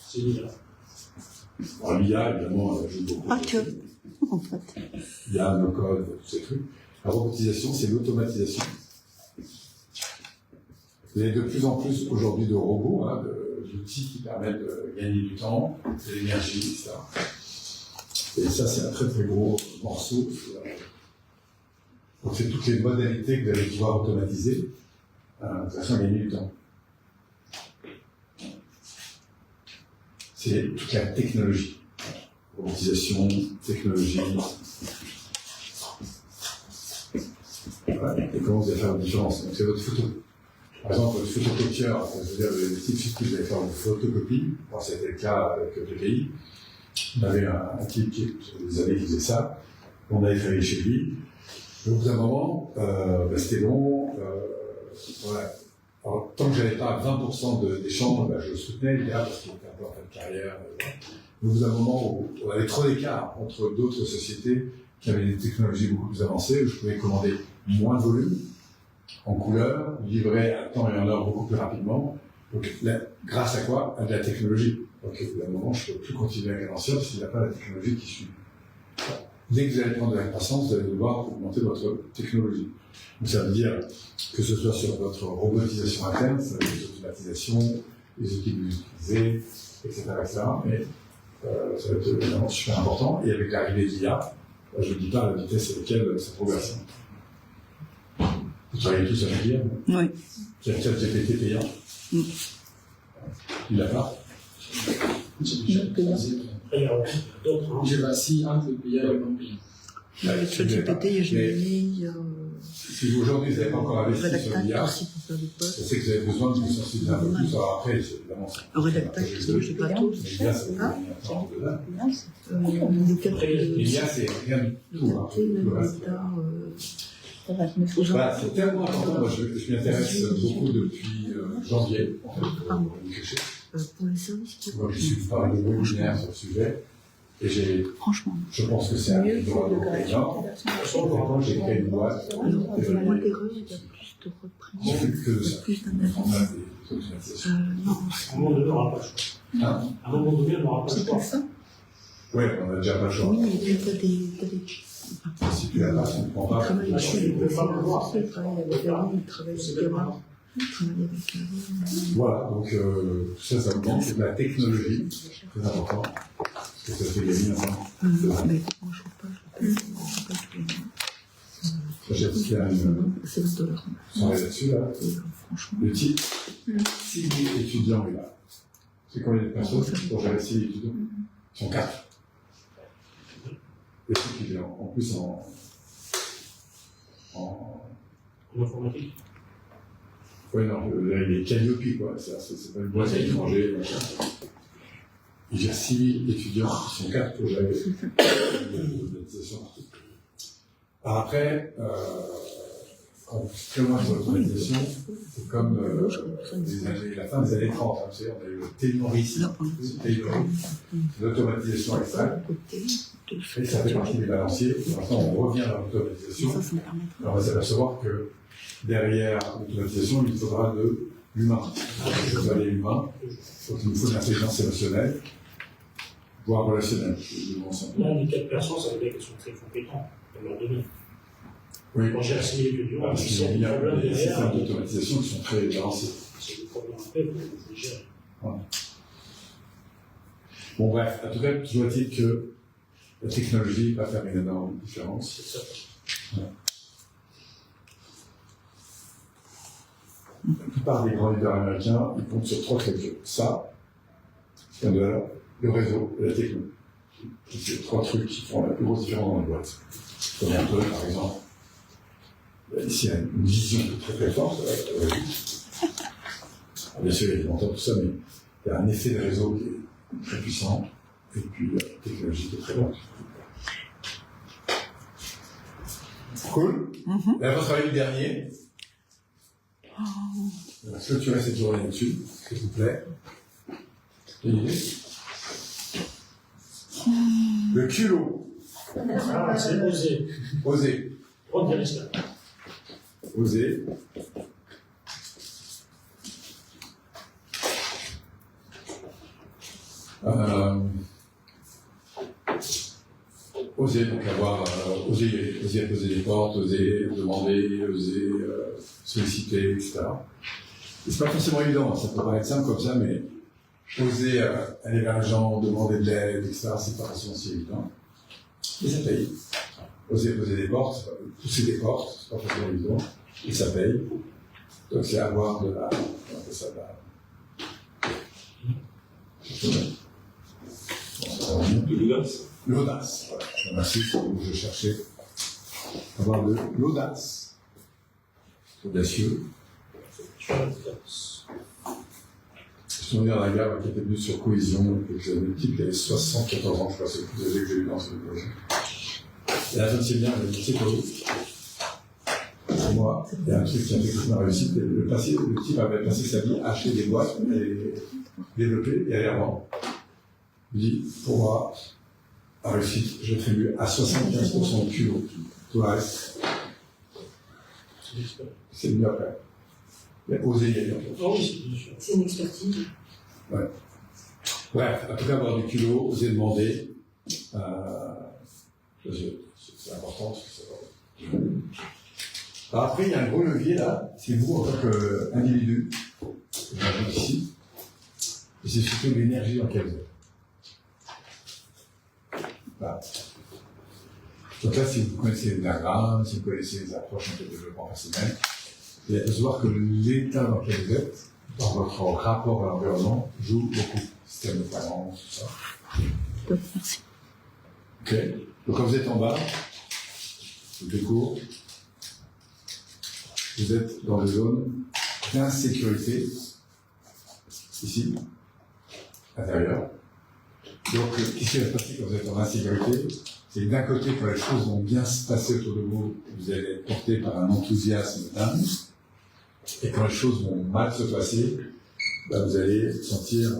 C'est l'IA. Alors, l'IA, évidemment, joue beaucoup. Pas que, en fait. L'IA, no code, tous ces trucs. La robotisation, c'est l'automatisation. Vous avez de plus en plus aujourd'hui de robots, hein, d'outils qui permettent de gagner du temps, de l'énergie, etc. Et ça, c'est un très très gros morceau. Donc, c'est toutes les modalités que vous allez pouvoir automatiser de façon à gagner du temps. C'est toute la technologie. Robotisation, technologie. Voilà. Et comment vous allez faire la différence? Donc, c'est votre photo. Par exemple, votre photocopieur, je veux dire, le type sur qui vous allez faire une photocopie, bon, c'était le cas avec PPI. On avait un type qui, ça fait des années, qui faisait ça. On avait travaillé chez lui. Donc, au bout d'un moment, c'était long. Voilà. Alors, tant que j'avais pas 20% des chambres, je soutenais le gars parce qu'il était un peu en fin de carrière. Mais au bout d'un moment où on avait trop d'écart entre d'autres sociétés qui avaient des technologies beaucoup plus avancées, où je pouvais commander moins de volume, en couleur, livrer à temps et en heure beaucoup plus rapidement. Donc, là, grâce à quoi? À de la technologie. Donc, au bout d'un moment, je ne peux plus continuer avec un ancien s'il n'y a pas la technologie qui suit. Dès que vous allez prendre de la croissance, vous allez devoir augmenter votre technologie. Donc, ça veut dire que ce soit sur votre robotisation interne, ça veut dire les automatisations, les outils que vous utilisez, etc. Mais ça va être évidemment super important. Et avec l'arrivée d'IA, je ne dis pas à la vitesse à laquelle ça progresse. Vous travaillez tous avec l'IA? Oui. Il y a ChatGPT payant. Il l'a pas. J'ai passé entre le payant et le non payant. Il y a ChatGPT, il y a Gemini, il y a Si aujourd'hui vous n'avez pas encore investi sur Redactat l'IA, aussi pour faire des je posts. sais que vous avez besoin de vous sensibiliser un peu plus. Alors après, c'est évidemment. Redactat, je ne sais pas tout. Mais l'IA, ça vous donne un temps de là. Les quatre L'IA, c'est rien du tout. Hein. Le reste, voilà, c'est tellement important. Moi, je m'y intéresse beaucoup depuis janvier. pour les services qui Moi, je suis par le webinaire sur le sujet. Et franchement. je pense que c'est un droit de président. Pourtant, j'ai créé une boîte. Alors, moins d'erreurs, il y a plus de On fait reprises, que de ça. plus On a d'analyse. des automatisations. Non, À un moment donné, on n'aura pas le choix. Hein? À un moment donné, on n'aura pas le c'est choix. pas ça. Ouais, on a déjà pas le choix. Oui, et puis t'as des Si tu l'as pas, tu ne prends ils pas. travaillent dessus, je ils peux pas le voir. travaillent avec Aaron, ils travaillent avec Aaron, ils travaillent avec Aaron. Voilà, donc tout ça, ça me manque. C'est de la technologie, très important. Parce que ça fait gagner maintenant. Mais écoute, moi je trouve pas, je le paye tous les mois. J'achète faire une C'est $20. soirée là-dessus, là. Et, franchement, Le titre, 6 000 étudiants, il a. C'est combien de personnes pour gérer 6 000 étudiants? Ils sont 4. Et c'est qu'il est en plus en En informatique. ouais, non, là, il est Calliope, quoi. C'est pas une boîte à l'étranger. Il gère 6 000 étudiants, ils sont 4 pour gérer l'automatisation. Alors après, quand on fait très loin sur l'automatisation, c'est comme la fin des années 30. Hein, vous savez, on a eu le Taylorisme, l'automatisation extrême. Et ça fait partie des balanciers. Maintenant, on revient à l'automatisation. Alors, on va s'apercevoir que derrière l'automatisation, il faudra de l'humain. Il faudra des humains. Donc, il nous faut de l'intelligence émotionnelle, voire relationnelle. Là, les 4 personnes, ça veut dire qu'elles sont très compétentes dans leur domaine. Oui, Quand j'ai assigné l'étudiant, parce qu'il y a des systèmes d'automatisation qui sont très balancés. c'est le problème après, il faut les gérer. Bon, bref, en tout cas, toujours est-il que la technologie va faire une énorme différence. C'est ça. La plupart des grands leaders américains, ils comptent sur 3 trucs. Ça, c'est le réseau et la technologie. C'est 3 trucs qui font la plus grosse différence dans les boîtes. Comme un peu, par exemple, ici, il y a une vision très très forte. Bien sûr, il y a des mentors, tout ça, mais il y a un effet de réseau qui est très puissant, et puis la technologie qui est très bonne. Cool. Là, on va travailler le dernier. Est-ce que tu restes cette journée là-dessus, s'il vous plaît? Le culot. Ah, c'est osé. Oser. Prendre des risques. Oser. Oser, donc oser poser des portes, oser demander, oser solliciter, etc. Et c'est pas forcément évident, ça peut paraître simple comme ça, mais oser aller vers les gens, demander de l'aide, etc., c'est pas forcément si évident. Et ça paye. Oser poser des portes, pousser des portes, c'est pas forcément évident, et ça paye. Donc c'est avoir de la... On appelle ça de la... De l'audace. L'audace, voilà. Merci, c'est où je cherchais. Avoir de l'audace. Audacieux. Sur la différence. Je suis revenu à la gare qui était venu sur Cohésion, et que j'avais le type qui avait 74 ans, je crois, c'est le plus âgé que j'ai eu dans ce projet. Et à la fin, c'est bien, je dit, c'est quoi? Pour moi, il y a un truc qui a fait toute ma réussite. Le type avait passé sa vie à acheter des boîtes, à les développer et à les revendre. Il dit, pour moi, la réussite, je l'attribue à 75% de culot. Tout le reste, c'est mieux après. Mais oser y aller. Oh oui, bien sûr. C'est une expertise. Ouais. Bref, en tout cas, avoir du culot, oser demander. C'est important. Parce que ça... Alors après, il y a un gros levier là, c'est vous en tant qu'individu, ici, et c'est surtout l'énergie dans laquelle vous êtes. Voilà. Donc là, si vous connaissez les diagrammes, si vous connaissez les approches de développement personnel, vous allez voir que l'état dans lequel vous êtes, dans votre rapport à l'environnement, joue beaucoup. Système de balance, tout ça. Merci. Ok. Donc quand vous êtes en bas, vous découvre, vous êtes dans des zones d'insécurité, ici, intérieur. Donc, qu'est-ce qui va se passer quand vous êtes en insécurité? C'est que d'un côté, quand les choses vont bien se passer autour de vous, vous allez être porté par un enthousiasme dingue. Et quand les choses vont mal se passer, bah, vous allez sentir...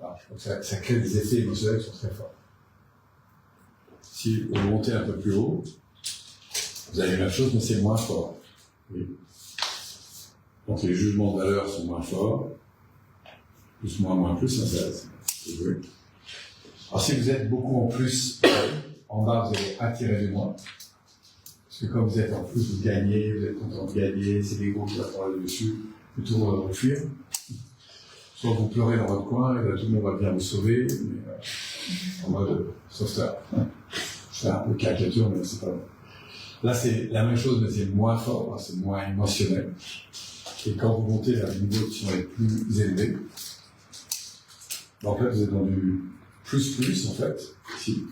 donc ça crée des effets émotionnels qui sont très forts. Si vous montez un peu plus haut, vous avez la même chose, mais c'est moins fort. Oui. Donc les jugements de valeur sont moins forts. Plus, moins, plus, c'est joué. Alors si vous êtes beaucoup en plus, en bas, vous allez attirer du moins. Parce que comme vous êtes en plus, vous gagnez, vous êtes content de gagner, c'est l'ego qui va prendre le dessus, plutôt vous fuir. Soit vous pleurez dans votre coin, et là, tout le monde va bien vous sauver, mais en mode sauveteur. C'est un peu caricature, mais c'est pas bon. Là, c'est la même chose, mais c'est moins fort, c'est moins émotionnel. Et quand vous montez vers des niveaux qui sont les plus élevés, en fait, vous êtes dans du plus, en fait, ici.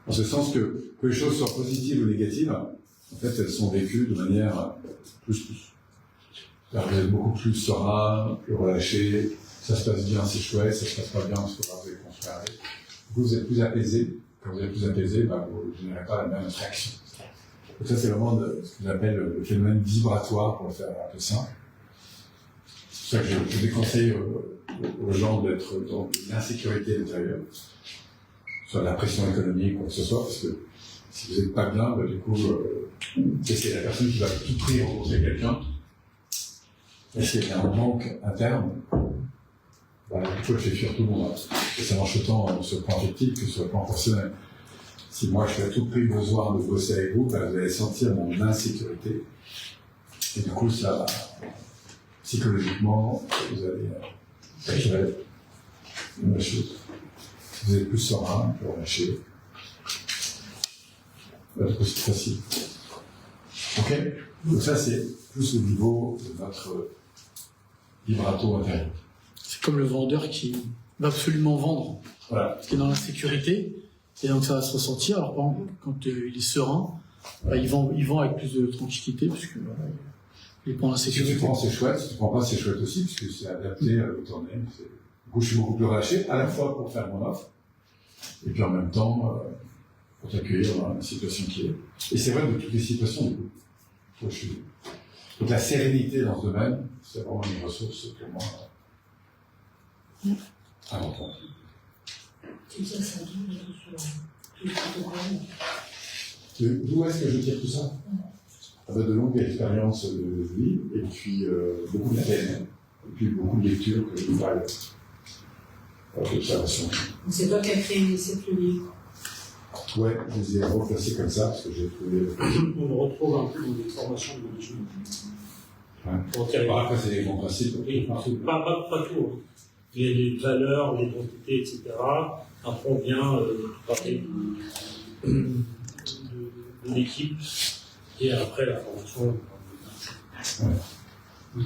En ce sens que les choses soient positives ou négatives, en fait, elles sont vécues de manière plus. Alors, vous êtes beaucoup plus serein, plus relâché, ça se passe bien, c'est chouette, ça se passe pas bien, c'est pas grave, vous allez construire avec. Du coup, vous êtes plus apaisé. Quand vous êtes plus apaisé, vous ne générez pas la même réaction. Donc ça, c'est vraiment ce que j'appelle le phénomène vibratoire, pour le faire un peu simple. C'est pour ça que je déconseille aux gens d'être dans l'insécurité intérieure, soit la pression économique ou quoi que ce soit, parce que si vous n'êtes pas bien, bah, du coup, c'est la personne qui va tout prix rencontrer quelqu'un. Et s'il y a un manque interne, bah, il faut le faire fuir tout le monde. Et ça marche autant sur le plan affectif que sur le plan professionnel. Si moi je fais à tout prix besoin de bosser avec vous, bah, vous allez sentir mon insécurité. Et du coup, ça, psychologiquement, vous allez récupérer une autre chose. Si vous êtes plus serein, plus relâché, du coup, c'est facile. Ok? Donc ça, c'est plus au niveau de notre vibrato intérieur. C'est comme le vendeur qui va absolument vendre, Voilà. qui est dans l'insécurité, Et donc ça va se ressentir. Alors par exemple, quand il est serein, ils vont avec plus de tranquillité, parce que voilà, il prend la Si sécurité. tu prends, c'est chouette. Si tu prends pas, c'est chouette aussi, puisque c'est adapté à tourner. Du coup, je suis beaucoup plus relâché, à la fois pour faire mon offre, et puis en même temps, pour t'accueillir dans la situation qui est. Et c'est vrai de toutes les situations, du coup. Donc la sérénité dans ce domaine, c'est vraiment une ressource pour moi importante. Tu sais, ça dit sur tout le protocole. D'où est-ce que je tire tout ça? De longues expériences de vie, et puis beaucoup de PNL, et puis beaucoup de lectures que je vous parle d'observation. C'est toi qui as créé ces deux livres. Ouais, je les ai replacés comme ça, parce que j'ai trouvé. On le retrouve un peu dans les formations de management. Ouais. Bon, après, c'est les grands principes. Oui, pas tout. Hein. Les valeurs, l'identité, etc. Après, on vient parler de l'équipe et après la formation. Ouais.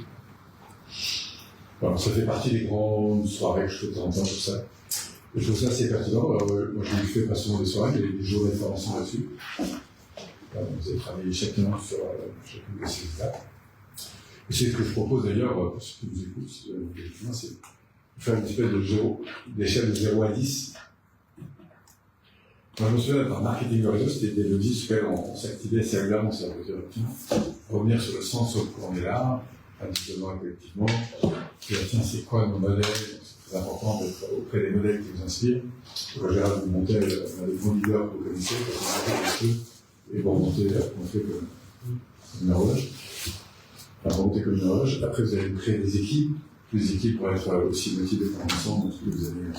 Bon, ça fait partie des grandes soirées que je fais de temps en temps, tout ça. Et je trouve ça assez pertinent. Alors, moi, je fais pas souvent des soirées, il y a des journées de formation là-dessus. Vous avez travaillé chacun sur chacune de ces étapes. Et c'est ce que je propose d'ailleurs, pour ceux qui nous écoutent, c'est de faire une espèce d'échelle de 0 à 10. Moi, je me souviens, dans le marketing de réseau, c'était des leviers sur lesquels on s'activait assez régulièrement, c'est à dire, revenir sur le sens sur lequel on est là, individuellement et collectivement. Puis, tiens, c'est quoi nos modèles? C'est très important d'être auprès des modèles qui nous inspirent. Gérald vous montait un des bons leaders que vous connaissez, quand on arrive avec eux, et vous remontez comme une horloge. Enfin, remontez comme une horloge. Après, vous allez créer des équipes. Les équipes pour être aussi motivées par ensemble, parce que vous allez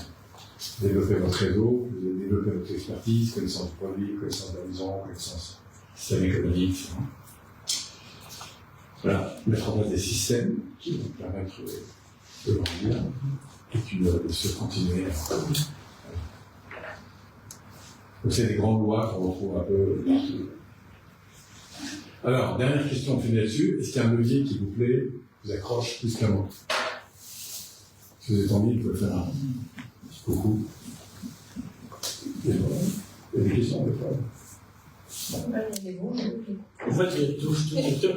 développer votre réseau, vous allez développer votre expertise, connaissance du produit, connaissance de la maison, connaissance du système économique, etc. Voilà, mettre en place des systèmes qui vont permettre de grandir et puis de se continuer. Donc c'est des grandes lois qu'on retrouve un peu partout. Alors, dernière question, on finit là-dessus. Est-ce qu'il y a un levier qui vous plaît, vous accroche plus qu'un autre? Si vous êtes envie, vous pouvez faire un petit coucou. Et voilà. Il y a des questions, des fois. En fait, il y a tout le temps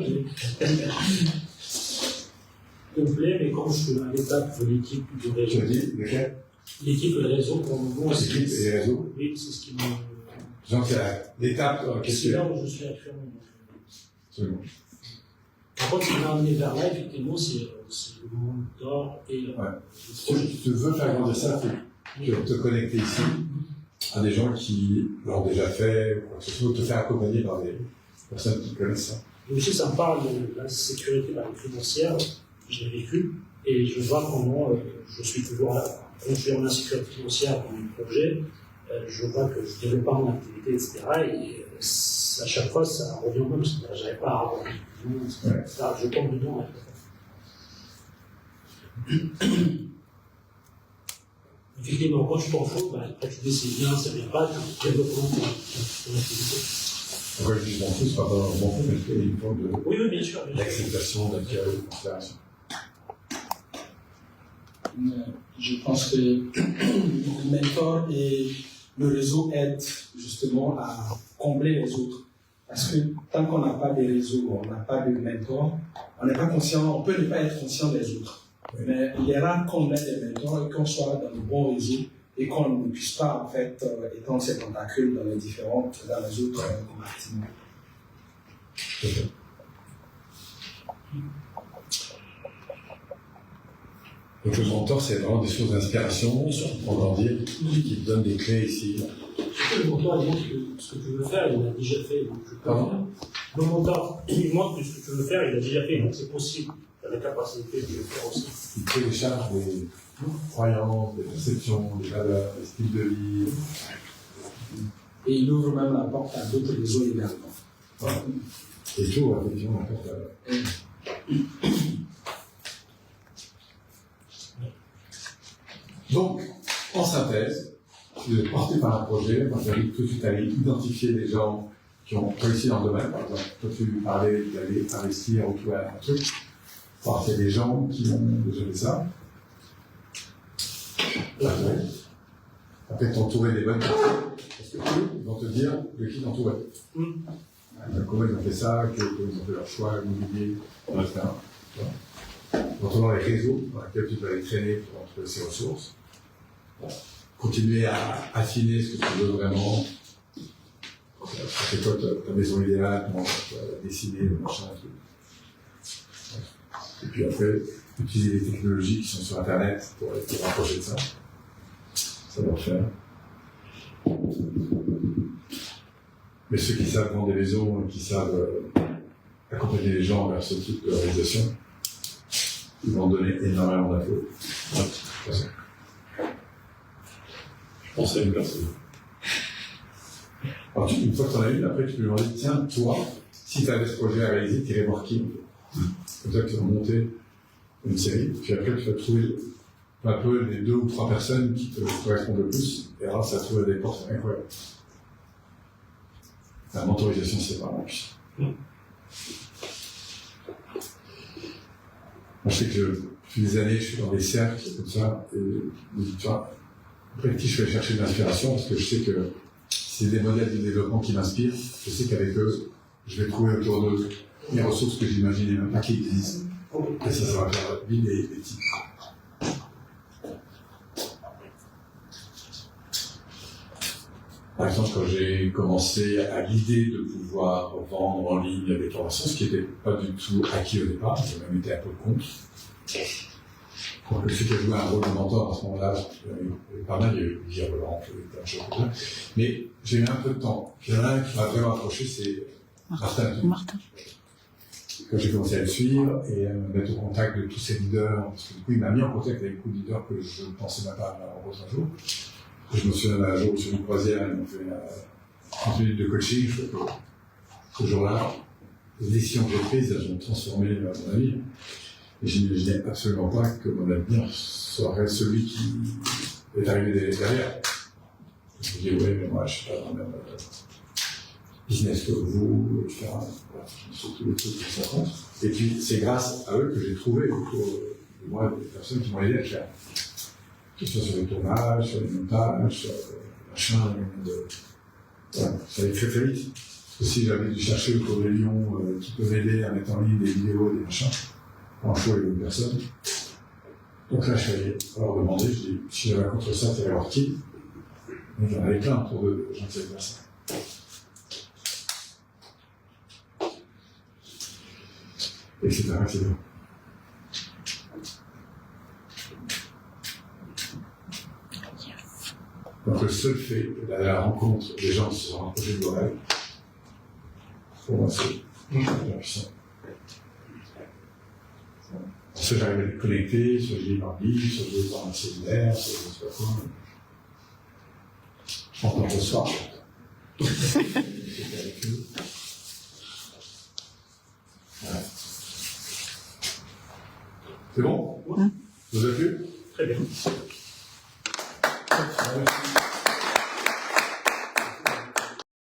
qui me plaît, mais quand je suis à l'étape de l'équipe du réseau. Tu as dit, lequel? L'équipe et le réseau, pour le moment, L'équipe et les réseaux. Oui, c'est ce qui me. Donc, c'est l'étape. C'est là où je suis actuellement. Absolument. Par contre, ce qui m'a amené vers là, effectivement, c'est le mentor et le projet. Si tu veux faire grandir ça, tu vas te connecter ici à des gens qui l'ont déjà fait, ou quoi que ce soit, te faire accompagner par des personnes qui connaissent ça. Et aussi, ça me parle de la sécurité financière, je l'ai vécu, et je vois comment je suis toujours là. Quand je suis en insécurité financière dans mes projets, je vois que je ne développe pas mon activité, etc. Et à chaque fois, ça revient au même, c'est-à-dire que je n'arrive pas à avoir je tombe dedans. Effectivement, quand tu t'en fous, après tu dis c'est bien, ça ne vient pas, tu développes ton activité. Après, je dis bon fou, c'est pas bon fou, mais il y a une forme de Oui, bien sûr. d'acceptation, d'accueil, de considération. Je pense que le mentor et le réseau aident justement à combler les autres. Parce que tant qu'on n'a pas de réseau, on n'a pas de mentor, on n'est pas conscient, on peut ne pas être conscient des autres. Mais il est rare qu'on ait des mentors et qu'on soit dans le bon réseau et qu'on ne puisse pas en fait étendre ses tentacules dans les autres compartiments. Donc le mentor, c'est vraiment des sources d'inspiration, pour grandir, qui te donnent des clés ici. Le mentor, il montre ce que tu veux faire, il l'a déjà fait, donc je peux faire. Le mentor, il montre ce que tu veux faire, il l'a déjà fait, donc c'est possible. Tu as la capacité de le faire aussi. Il télécharge des croyances, des perceptions, des valeurs, des styles de vie. Et il ouvre même la porte à d'autres réseaux également. Voilà. Et tout, effectivement, la porte à... Donc, en synthèse, si vous êtes porté par un projet, moi j'invite tout de suite à aller identifier des gens qui ont réussi dans le domaine. Par exemple, toi tu parlais d'aller investir ou trouver un truc. Voir qu'il y a des gens qui ont déjà fait ça. Après, t'entourer des bonnes personnes. eux, ils vont te dire de qui t'entourer. Comment ils ont fait ça, comment ils ont fait leur choix immobilier, etc. Ils vont te voir les réseaux dans lesquels tu vas aller traîner pour trouver ces ressources. Continuer à affiner ce que tu veux vraiment. C'est quoi ta maison idéale, comment tu vas dessiner, le machin, tout. Et puis après, utiliser les technologies qui sont sur Internet pour te rapprocher de ça. Ça va le faire. Mais ceux qui savent vendre des maisons et qui savent accompagner les gens vers ce type de réalisation, ils vont donner énormément d'infos. Je pense à une personne. Alors, une fois que tu en as une, après tu peux lui demander, tiens, toi, si tu avais ce projet à réaliser, tu irais voir qui? Comme ça, tu vas monter une série, puis après tu vas trouver un peu les 2 ou 3 personnes qui te correspondent le plus, et alors ça trouve des portes incroyables. La mentorisation, c'est vraiment puissant. Moi, je sais que depuis des années, je suis dans des cercles comme ça, et tu vois, après qui je vais chercher de l'inspiration, parce que je sais que c'est des modèles de développement qui m'inspirent, je sais qu'avec eux, je vais trouver autour d'eux les ressources que j'imaginais même pas qui existent. Et ça va faire vivre des types. Par exemple, quand j'ai commencé à l'idée de pouvoir vendre en ligne des formations, ce qui n'était pas du tout acquis au départ, j'ai même été un peu contre. Donc, celui qui a joué un rôle de mentor à ce moment-là, il y avait pas mal, il y a eu Guy-Roland, il y a eu plein de choses comme ça. Mais j'ai mis un peu de temps. Il y en a un qui m'a vraiment approché, c'est Martin. Quand j'ai commencé à le suivre et à me mettre au contact de tous ces leaders, parce que du coup, il m'a mis en contact avec beaucoup de leaders que je ne pensais même pas rencontrer un jour. Je me souviens d'un jour sur une croisière, ils m'ont fait 30 minutes de coaching. Je crois que ce jour-là, les décisions que j'ai prises, elles ont transformé mon vie. Et je n'imaginais absolument pas que mon avenir serait celui qui est arrivé derrière. Je me dis, oui, mais moi, je ne suis pas dans le même business que vous, etc. Voilà, sur tous les trucs qui se rencontrent. Et puis, c'est grâce à eux que j'ai trouvé autour de moi des personnes qui m'ont aidé à le faire. Que ce soit sur les tournages, sur les montages, sur machin, voilà, ça allait très très vite. Parce que si j'avais dû chercher autour des lions qui peuvent m'aider à mettre en ligne des vidéos, des machins, franchement, il y a une personne. Donc là, je suis allé leur demander, je dis, si j'avais contre ça, tu allais voir qui? Donc j'en avais plein autour de gens qui savaient faire ça. Etc. etc. Donc le seul fait d'aller à la rencontre des gens qui se sont rapprochés de vos rêves, pour moi c'est puissant. Soit j'arrive à les connecter, soit je lis par livre, soit je vais dans un séminaire, soit je ne sais pas quoi. Je rencontre le soir. J'étais avec eux. Voilà. C'est bon? Vous avez vu? Très bien. Ouais.